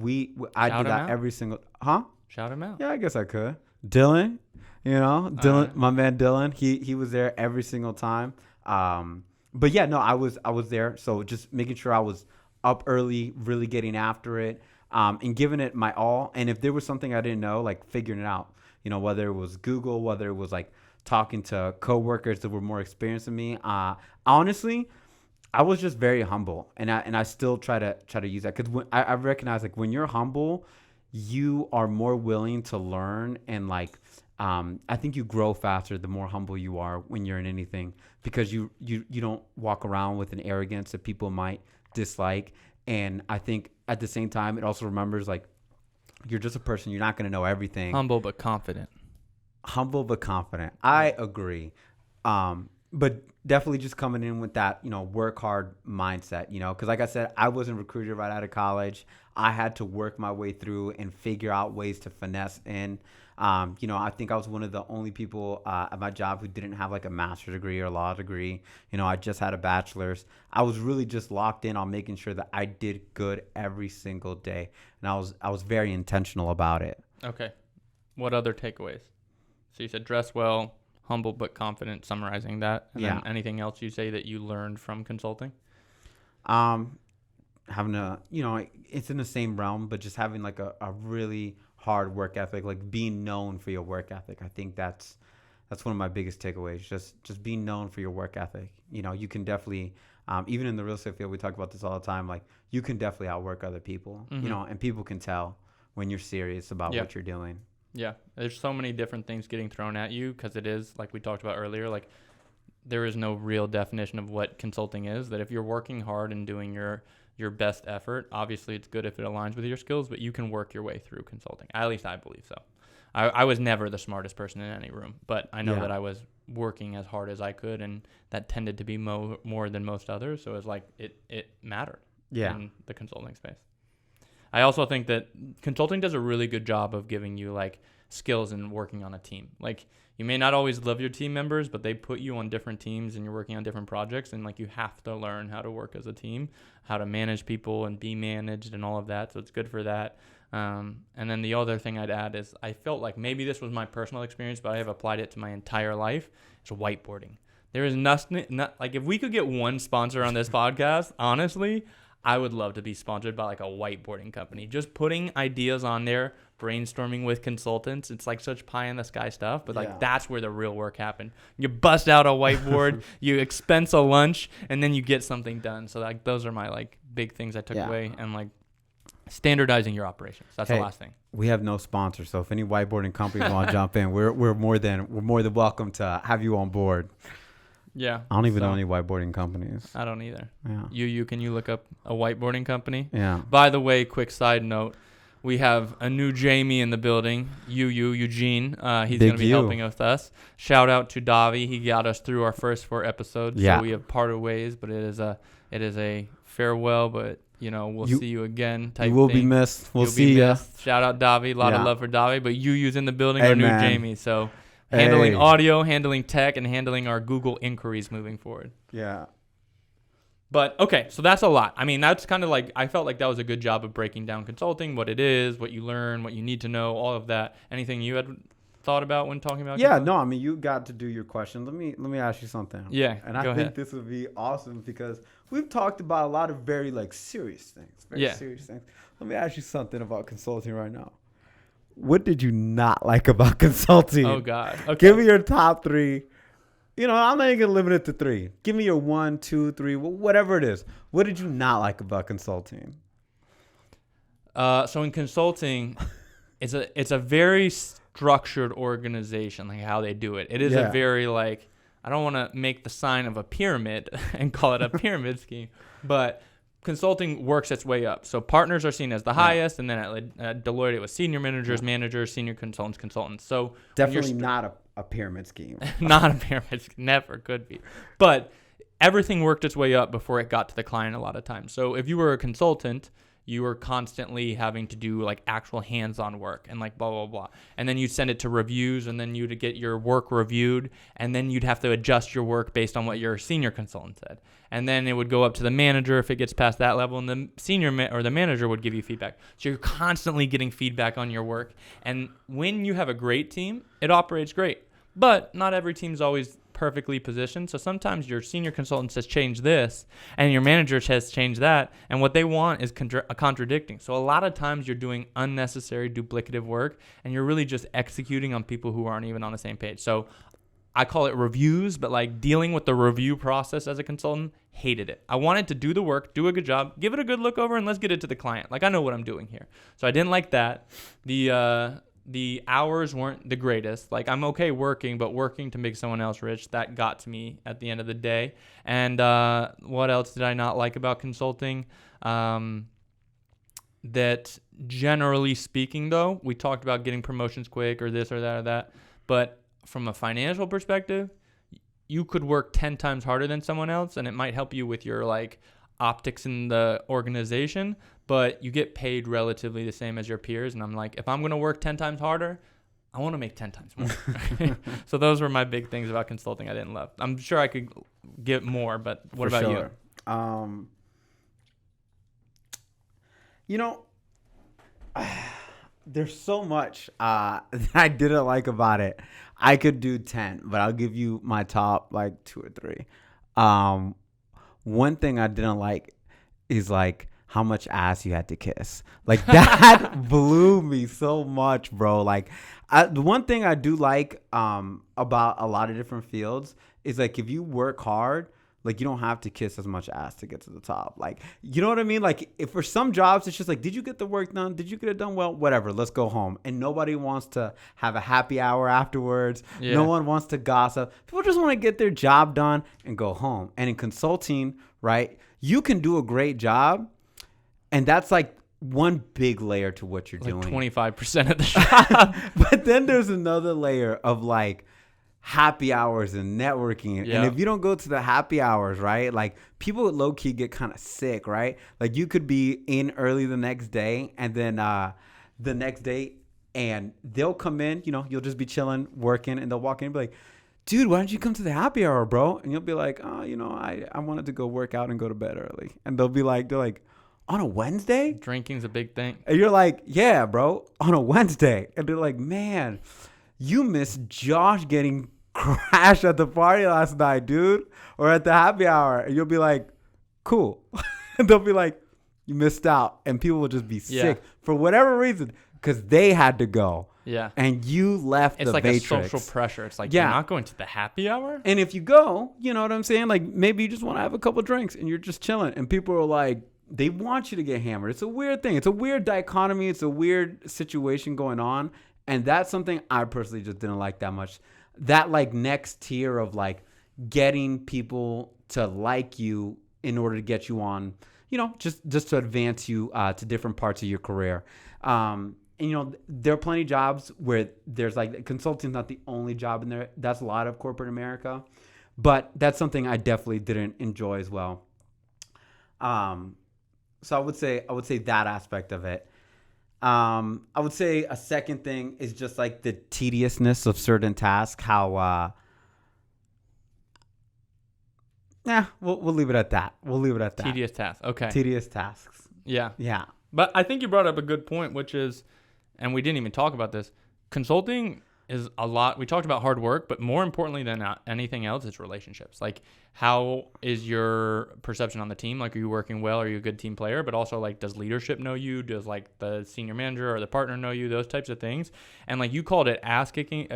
I did that every single. Shout him out. Yeah, I guess I could. Dylan, Dylan, my man Dylan. He was there every single time. But yeah, no, I was there. So just making sure I was up early, really getting after it, and giving it my all. And if there was something I didn't know, like figuring it out. Whether it was Google, whether it was like talking to coworkers that were more experienced than me. Honestly, I was just very humble, and I still try to use that because I recognize like when you're humble, you are more willing to learn and like I think you grow faster the more humble you are when you're in anything because you don't walk around with an arrogance that people might dislike, and I think at the same time it also remembers like you're just a person, you're not going to know everything. Humble but confident. I agree. But definitely just coming in with that, work hard mindset, because like I said, I wasn't recruited right out of college. I had to work my way through and figure out ways to finesse in. I think I was one of the only people at my job who didn't have like a master's degree or law degree. I just had a bachelor's. I was really just locked in on making sure that I did good every single day. And I was very intentional about it. Okay. What other takeaways? So you said dress well, humble but confident, summarizing that. And then anything else you say that you learned from consulting? Having it's in the same realm, but just having like a really hard work ethic, like being known for your work ethic. I think that's one of my biggest takeaways. Just being known for your work ethic. You can definitely, even in the real estate field, we talk about this all the time. Like you can definitely outwork other people, and people can tell when you're serious about what you're doing. Yeah, there's so many different things getting thrown at you because it is, like we talked about earlier, like there is no real definition of what consulting is, that if you're working hard and doing your best effort, obviously it's good if it aligns with your skills, but you can work your way through consulting. At least I believe so. I was never the smartest person in any room, but I know that I was working as hard as I could, and that tended to be more than most others, so it was like it mattered in the consulting space. I also think that consulting does a really good job of giving you like skills in working on a team. Like you may not always love your team members, but they put you on different teams and you're working on different projects, and like you have to learn how to work as a team, how to manage people and be managed and all of that. So it's good for that. And then the other thing I'd add is I felt like maybe this was my personal experience, but I have applied it to my entire life. It's whiteboarding. There is nothing, like if we could get one sponsor on this podcast, honestly, I would love to be sponsored by like a whiteboarding company. Just putting ideas on there, brainstorming with consultants. It's like such pie in the sky stuff, but like that's where the real work happened. You bust out a whiteboard, you expense a lunch, and then you get something done. So like those are my like big things I took away, and like standardizing your operations. That's the last thing. We have no sponsors, so if any whiteboarding companies want to jump in, we're more than welcome to have you on board. Yeah. I don't even know any whiteboarding companies. I don't either. Yeah. Can you look up a whiteboarding company? Yeah. By the way, quick side note, we have a new Jamie in the building. Eugene. He's going to be helping with us. Shout out to Davi. He got us through our first 4 episodes. Yeah. So we have parted ways, but it is a farewell, but we'll see you again type you will thing. Be missed. We'll see you. Shout out Davi. A lot of love for Davi, but Yu's in the building, Hey, our new man. Jamie. So handling audio, handling tech, and handling our Google inquiries moving forward. Yeah. But okay, so that's a lot. I mean, that's kind of like, I felt like that was a good job of breaking down consulting, what it is, what you learn, what you need to know, all of that. Anything you had thought about when talking about consulting? No, I mean, you got to do your question. Let me ask you something. Yeah, and I think this would be awesome because we've talked about a lot of very like serious things, serious things. Let me ask you something about consulting right now. What did you not like about consulting? Oh God. Okay. Give me your top 3. I'm not even gonna limit it to 3. Give me your 1, 2, 3, whatever it is. What did you not like about consulting? So in consulting, it's a very structured organization, like how they do it. It is a very like, I don't want to make the sign of a pyramid and call it a pyramid scheme, but consulting works its way up. So partners are seen as the highest, and then at Deloitte it was senior managers, senior consultants. So definitely not a pyramid scheme. Not a pyramid scheme. Never could be. But everything worked its way up before it got to the client a lot of times. So if you were a consultant, you were constantly having to do like actual hands-on work and like blah, blah, blah. And then you'd send it to reviews, and then you'd get your work reviewed, and then you'd have to adjust your work based on what your senior consultant said. And then it would go up to the manager if it gets past that level, and the senior or the manager would give you feedback. So you're constantly getting feedback on your work. And when you have a great team, it operates great. But not every team's always perfectly positioned. So sometimes your senior consultant says change this, and your manager says change that, and what they want is contradicting. So a lot of times you're doing unnecessary duplicative work, and you're really just executing on people who aren't even on the same page. So I call it reviews, but like dealing with the review process as a consultant, hated it. I wanted to do the work, do a good job, give it a good look over, and let's get it to the client. Like I know what I'm doing here. So I didn't like that. The hours weren't the greatest. Like I'm okay working, but working to make someone else rich, that got to me at the end of the day. And what else did I not like about consulting? That generally speaking, though, we talked about getting promotions quick or this or that or that. But from a financial perspective, you could work 10 times harder than someone else, and it might help you with your like optics in the organization, but you get paid relatively the same as your peers. And I'm like, if I'm going to work 10 times harder, I want to make 10 times more. So those were my big things about consulting I didn't love. I'm sure I could get more, but what about you? There's so much that I didn't like about it. I could do 10, but I'll give you my top like 2 or 3. One thing I didn't like is like how much ass you had to kiss. Like that blew me so much, bro. Like the one thing I do like about a lot of different fields is like if you work hard, like you don't have to kiss as much ass to get to the top. Like, you know what I mean? Like if for some jobs, it's just like, did you get the work done? Did you get it done well? Whatever, let's go home. And nobody wants to have a happy hour afterwards. Yeah. No one wants to gossip. People just want to get their job done and go home. And in consulting, right, you can do a great job. And that's like one big layer to what you're doing. 25% of the job. But then there's another layer of like, happy hours and networking. Yeah. And if you don't go to the happy hours, right, like people low key get kind of sick, right? Like you could be in early the next day, and then the next day, and they'll come in, you'll just be chilling, working, and they'll walk in and be like, dude, why don't you come to the happy hour, bro? And you'll be like, oh, I wanted to go work out and go to bed early. And they're like, on a Wednesday? Drinking's a big thing. And you're like, yeah, bro, on a Wednesday. And they're like, man, you missed Josh getting crashed at the party last night, dude, or at the happy hour. And you'll be like, cool. And they'll be like, you missed out. And people will just be sick for whatever reason because they had to go. Yeah. And you left it's the like Matrix. a social pressure. It's like, you're not going to the happy hour? And if you go, you know what I'm saying? Like maybe you just want to have a couple drinks and you're just chilling. And people are like, they want you to get hammered. It's a weird thing. It's a weird dichotomy. It's a weird situation going on. And that's something I personally just didn't like that much. That like next tier of like getting people to like you in order to get you on, just to advance you to different parts of your career. And, there are plenty of jobs where there's like consulting's not the only job in there. That's a lot of corporate America, but that's something I definitely didn't enjoy as well. So I would say that aspect of it. I would say a second thing is just like the tediousness of certain tasks. How, we'll leave it at that. Tedious tasks. Okay. Tedious tasks. Yeah. Yeah. But I think you brought up a good point, which is, and we didn't even talk about this, consulting is a lot. We talked about hard work, but more importantly than anything else, it's relationships. Like, how is your perception on the team? Like, are you working well? Are you a good team player? But also, like, does leadership know you? Does, like, the senior manager or the partner know you? Those types of things. And, like, you called it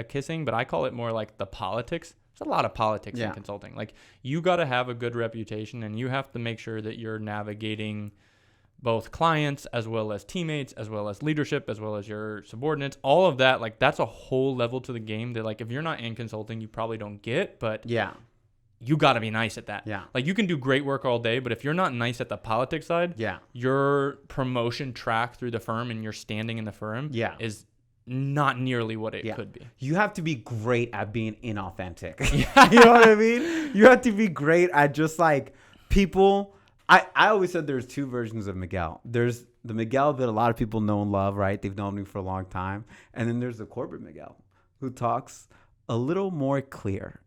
kissing, but I call it more like the politics. There's a lot of politics in consulting. Like, you got to have a good reputation, and you have to make sure that you're navigating both clients as well as teammates, as well as leadership, as well as your subordinates, all of that. Like, that's a whole level to the game that, like, if you're not in consulting, you probably don't get, but you got to be nice at that. Yeah. Like, you can do great work all day, but if you're not nice at the politics side, your promotion track through the firm and your standing in the firm is not nearly what it could be. You have to be great at being inauthentic. You know what I mean? You have to be great at just like people. I always said there's two versions of Miguel. There's the Miguel that a lot of people know and love, right? They've known me for a long time. And then there's the corporate Miguel who talks a little more clear,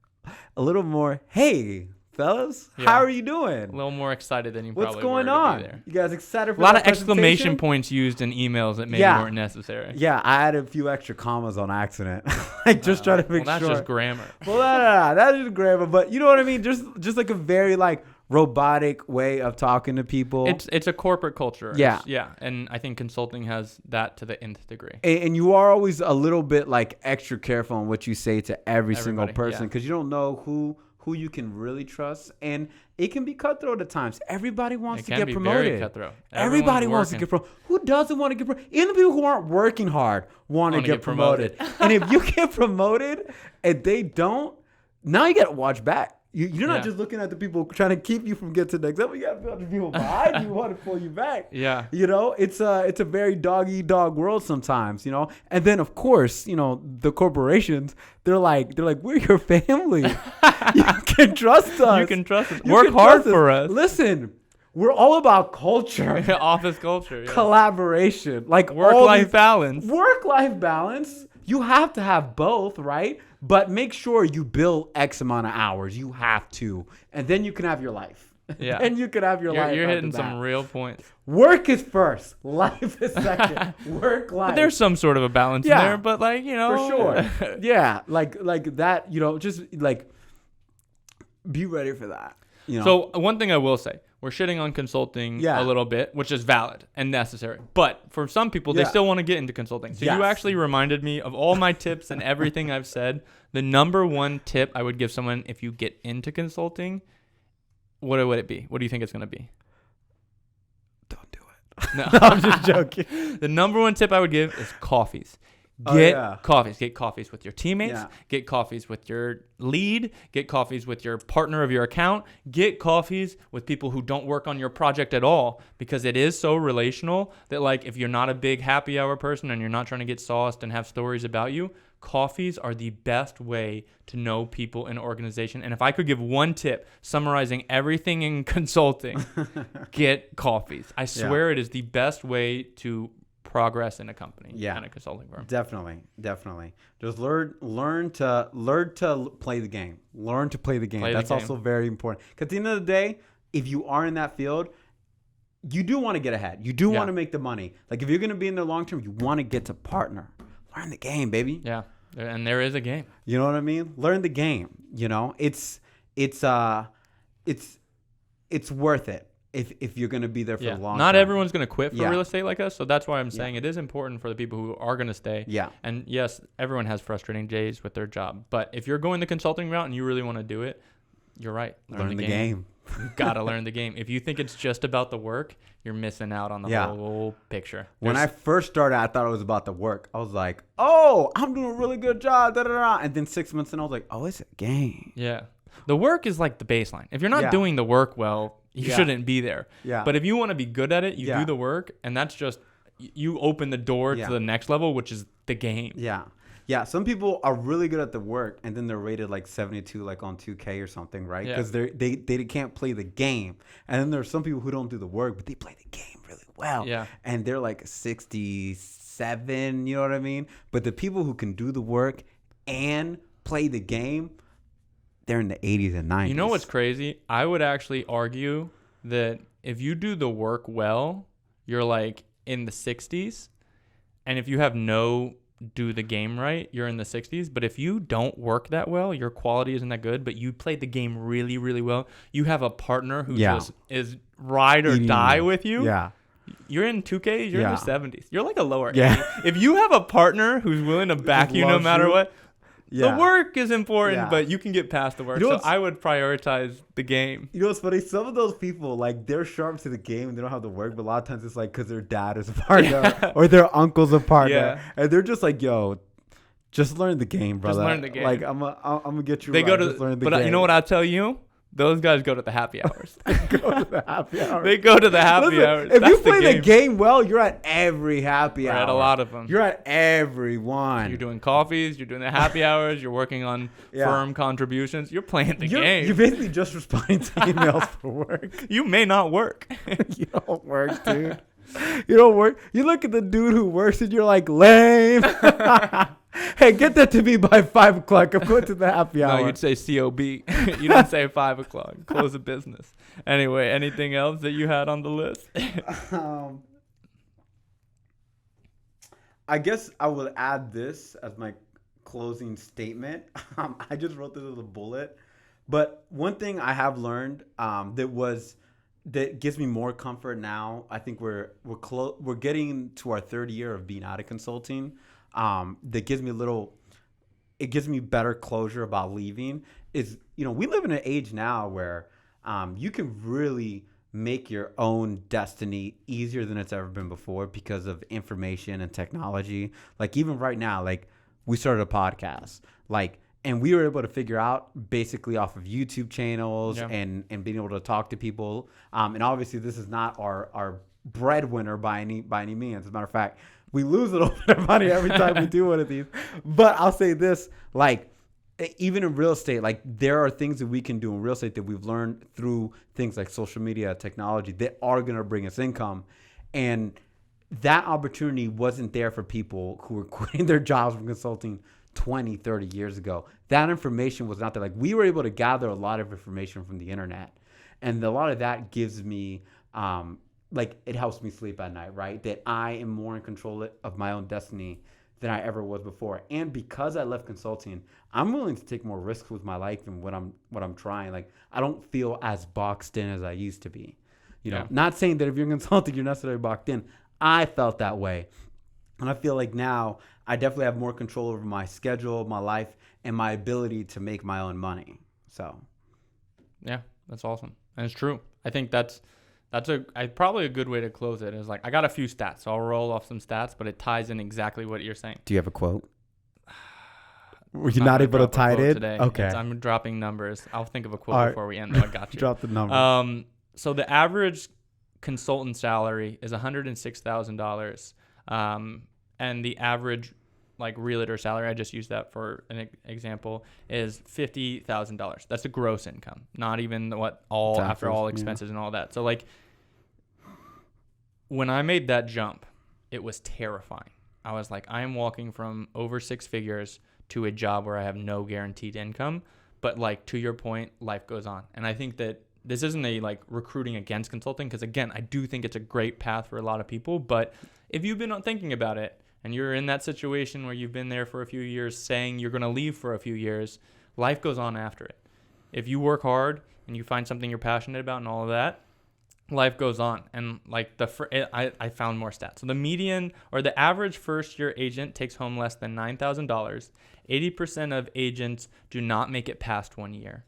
a little more, hey, fellas, how are you doing? A little more excited than you What's probably going were on? to be there. You guys excited for a lot that of exclamation presentation? points used in emails that maybe weren't necessary. Yeah, I added a few extra commas on accident. Like just trying to make that's sure. Just grammar. Well, no, that's just grammar. But you know what I mean? Just like a very like robotic way of talking to people. It's a corporate culture. Yeah. And I think consulting has that to the nth degree. And you are always a little bit like extra careful on what you say to every single person because you don't know who you can really trust, and it can be cutthroat at times. Everybody wants to get promoted. Very cutthroat. Everybody wants to get promoted. Who doesn't want to get promoted? Even the people who aren't working hard want to get promoted. And if you get promoted and they don't, now you got to watch back. You're not just looking at the people trying to keep you from getting to the next level. You got to feel the people behind you want to pull you back. Yeah. You know, it's a very dog-eat-dog world sometimes, you know. And then, of course, you know, the corporations, they're like, we're your family. You can trust us. You can trust us. Work hard for us. Listen, we're all about culture. Office culture. Yeah. Collaboration. Like work-life balance. Work-life balance. You have to have both, right? But make sure you bill X amount of hours. You have to. And then you can have your life. Yeah. And you can have your life. You're hitting some real points. Work is first. Life is second. Work, life. But there's some sort of a balance in there. But, like, you know. For sure. Yeah. Like that, you know, just, like, be ready for that. You know? So, one thing I will say. We're shitting on consulting a little bit, which is valid and necessary. But for some people, they still want to get into consulting. So you actually reminded me of all my tips and everything I've said. The number one tip I would give someone if you get into consulting, what would it be? What do you think it's going to be? Don't do it. No. No, I'm just joking. The number one tip I would give is coffees. Get coffees. Get coffees with your teammates. Yeah. Get coffees with your lead. Get coffees with your partner of your account. Get coffees with people who don't work on your project at all, because it is so relational that, like, if you're not a big happy hour person and you're not trying to get sauced and have stories about you, coffees are the best way to know people in an organization. And if I could give one tip summarizing everything in consulting, get coffees. I swear it is the best way to progress in a company and a consulting firm. Definitely. Just learn to play the game. Learn to play the game. That's also very important. Because at the end of the day, if you are in that field, you do want to get ahead. You do want to make the money. Like, if you're going to be in there long term, you want to get to partner. Learn the game, baby. Yeah, and there is a game. You know what I mean? Learn the game. You know, it's worth it if you're going to be there for a long time. Not everyone's going to quit for real estate like us, so that's why I'm saying it is important for the people who are going to stay. Yeah. And yes, everyone has frustrating days with their job, but if you're going the consulting route and you really want to do it, you're right. Learn the game. You got to learn the game. If you think it's just about the work, you're missing out on the whole picture. When I first started, I thought it was about the work. I was like, oh, I'm doing a really good job. Da, da, da. And then 6 months in, I was like, oh, it's a game. Yeah. The work is like the baseline. If you're not doing the work well, you shouldn't be there. Yeah. But if you want to be good at it, you do the work, and that's just, you open the door to the next level, which is the game. Yeah. Yeah, some people are really good at the work, and then they're rated like 72, like on 2K or something, right? Because they can't play the game. And then there's some people who don't do the work, but they play the game really well. Yeah. And they're like 67, you know what I mean? But the people who can do the work and play the game, they're in the 80s and 90s. You know what's crazy? I would actually argue that if you do the work well, you're like in the 60s. And if you have do the game right, you're in the 60s. But if you don't work that well, your quality isn't that good, but you played the game really, really well, you have a partner who just is ride or die with you. Yeah. You're in 2K, you're in the 70s. You're like a lower 80. If you have a partner who's willing to back you no matter what, the work is important, but you can get past the work. So I would prioritize the game. You know what's funny? Some of those people, like, they're sharp to the game and they don't have to work, but a lot of times it's like because their dad is a partner or their uncle's a partner. And they're just like, yo, just learn the game, brother. Just learn the game. Like, I'm gonna get you they right. Go to, just learn the but game. You know what I'll tell you? Those guys go to the happy hours. They go to the happy hours. They go to the happy hours. If you play the game well, you're at every happy hour. At a lot of them. You're at every one. You're doing coffees. You're doing the happy hours. You're working on firm contributions. You're playing the game. You're basically just responding to emails for work. You may not work. You don't work, dude. You don't work. You look at the dude who works and you're like, lame. Hey, get that to me by 5 o'clock. I'm going to the happy hour. No, you'd say COB. You didn't say 5 o'clock. Close the business. Anyway, anything else that you had on the list? I guess I will add this as my closing statement. I just wrote this as a bullet. But one thing I have learned that gives me more comfort now, I think we're getting to our third year of being out of consulting. That gives me better closure about leaving is, we live in an age now where you can really make your own destiny easier than it's ever been before because of information and technology. Like, even right now, like, we started a podcast, like, and we were able to figure out basically off of YouTube channels and being able to talk to people. And obviously this is not our breadwinner by any means. As a matter of fact, we lose a little bit of money every time we do one of these. But I'll say this, like, even in real estate, like, there are things that we can do in real estate that we've learned through things like social media, technology, that are going to bring us income. And that opportunity wasn't there for people who were quitting their jobs from consulting 20, 30 years ago. That information was not there. Like, we were able to gather a lot of information from the internet. And a lot of that gives me, like, it helps me sleep at night, right? That I am more in control of my own destiny than I ever was before. And because I left consulting, I'm willing to take more risks with my life and what I'm trying. Like, I don't feel as boxed in as I used to be. Not saying that if you're consulting, you're necessarily boxed in. I felt that way. And I feel like now I definitely have more control over my schedule, my life, and my ability to make my own money. So, yeah, that's awesome. And it's true. I think that's Probably a good way to close it is like I got a few stats, so I'll roll off some stats, but it ties in exactly what you're saying. Do you have a quote? Were you I'm not gonna able to drop a tie it quote in? today. Okay. I'm dropping numbers. I'll think of a quote All right. before we end. Though I got you. Drop the number. So the average consultant salary is $106,000, and the average like realtor salary, I just used that for an example, is $50,000. That's the gross income, not even after all expenses and all that. So like when I made that jump, it was terrifying. I was like, I am walking from over 6 figures to a job where I have no guaranteed income. But like to your point, life goes on. And I think that this isn't a like recruiting against consulting, because again, I do think it's a great path for a lot of people. But if you've been thinking about it and you're in that situation where you've been there for a few years saying you're going to leave for a few years, life goes on after it. If you work hard and you find something you're passionate about and all of that, life goes on. And like I found more stats. So the median or the average first year agent takes home less than $9,000. 80% of agents do not make it past 1 year.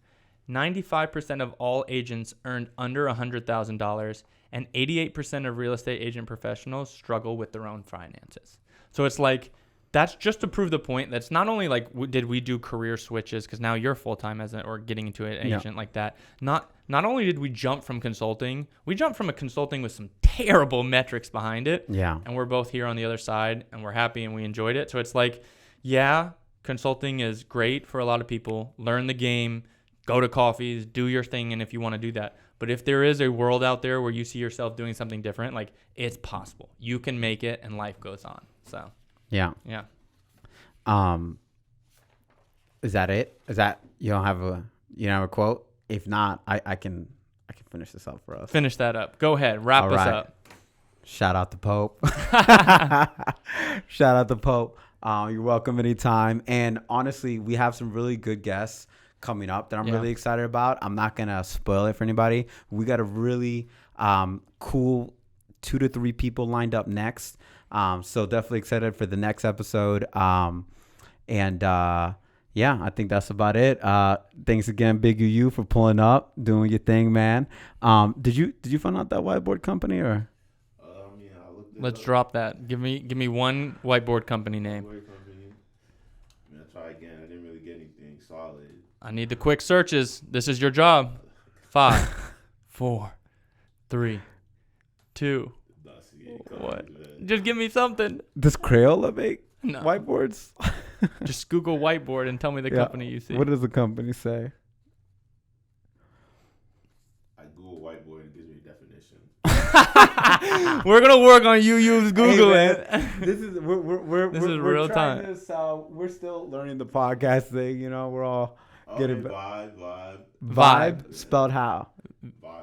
95% of all agents earned under $100,000, and 88% of real estate agent professionals struggle with their own finances. So it's like, that's just to prove the point that's not only like did we do career switches because now you're full-time or getting into an agent like that. Not only did we jump from consulting, we jumped from a consulting with some terrible metrics behind it. Yeah. And we're both here on the other side and we're happy and we enjoyed it. So it's like, yeah, consulting is great for a lot of people. Learn the game, go to coffees, do your thing. And if you want to do that, but if there is a world out there where you see yourself doing something different, like it's possible. You can make it and life goes on. So. Yeah. Yeah. Is that it? Is that you don't have a quote? If not, I can finish this up for us. Finish that up. Go ahead. Wrap us up. Shout out the Pope. Shout out the Pope. You're welcome anytime. And honestly, we have some really good guests coming up that I'm really excited about. I'm not gonna spoil it for anybody. We got a really cool 2 to 3 people lined up next. So definitely excited for the next episode. Yeah, I think that's about it. Thanks again, Big UU, for pulling up, doing your thing, man. Did you find out that whiteboard company or? Yeah, I looked it Let's up. drop that. Give me one whiteboard company name. Whiteboard company. I'm gonna try again. I didn't really get anything solid. I need the quick searches. This is your job. 5, 4, 3, 2. What? Just give me something. Does Crayola make No. whiteboards? Just Google whiteboard and tell me the company you see. What does the company say? I Google whiteboard and it gives me a definition. We're gonna work on you use Google Hey, it. This is we're This is we're real trying time. This, we're still learning the podcast thing. You know, we're all getting vibe spelled how?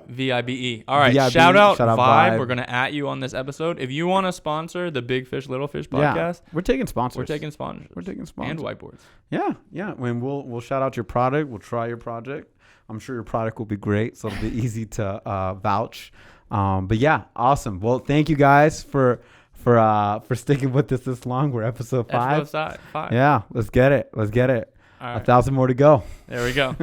VIBE. All right, VIBE, shout out Vibe. Vibe. We're gonna at you on this episode. If you want to sponsor the Big Fish Little Fish podcast, We're taking sponsors. we're taking sponsors. And whiteboards. Yeah. When we'll shout out your product. We'll try your project. I'm sure your product will be great, so it'll be easy to vouch. But yeah, awesome. Well, thank you guys for sticking with us this long. We're episode 5. Episode 5. Yeah, let's get it. All right. 1,000 more to go. There we go.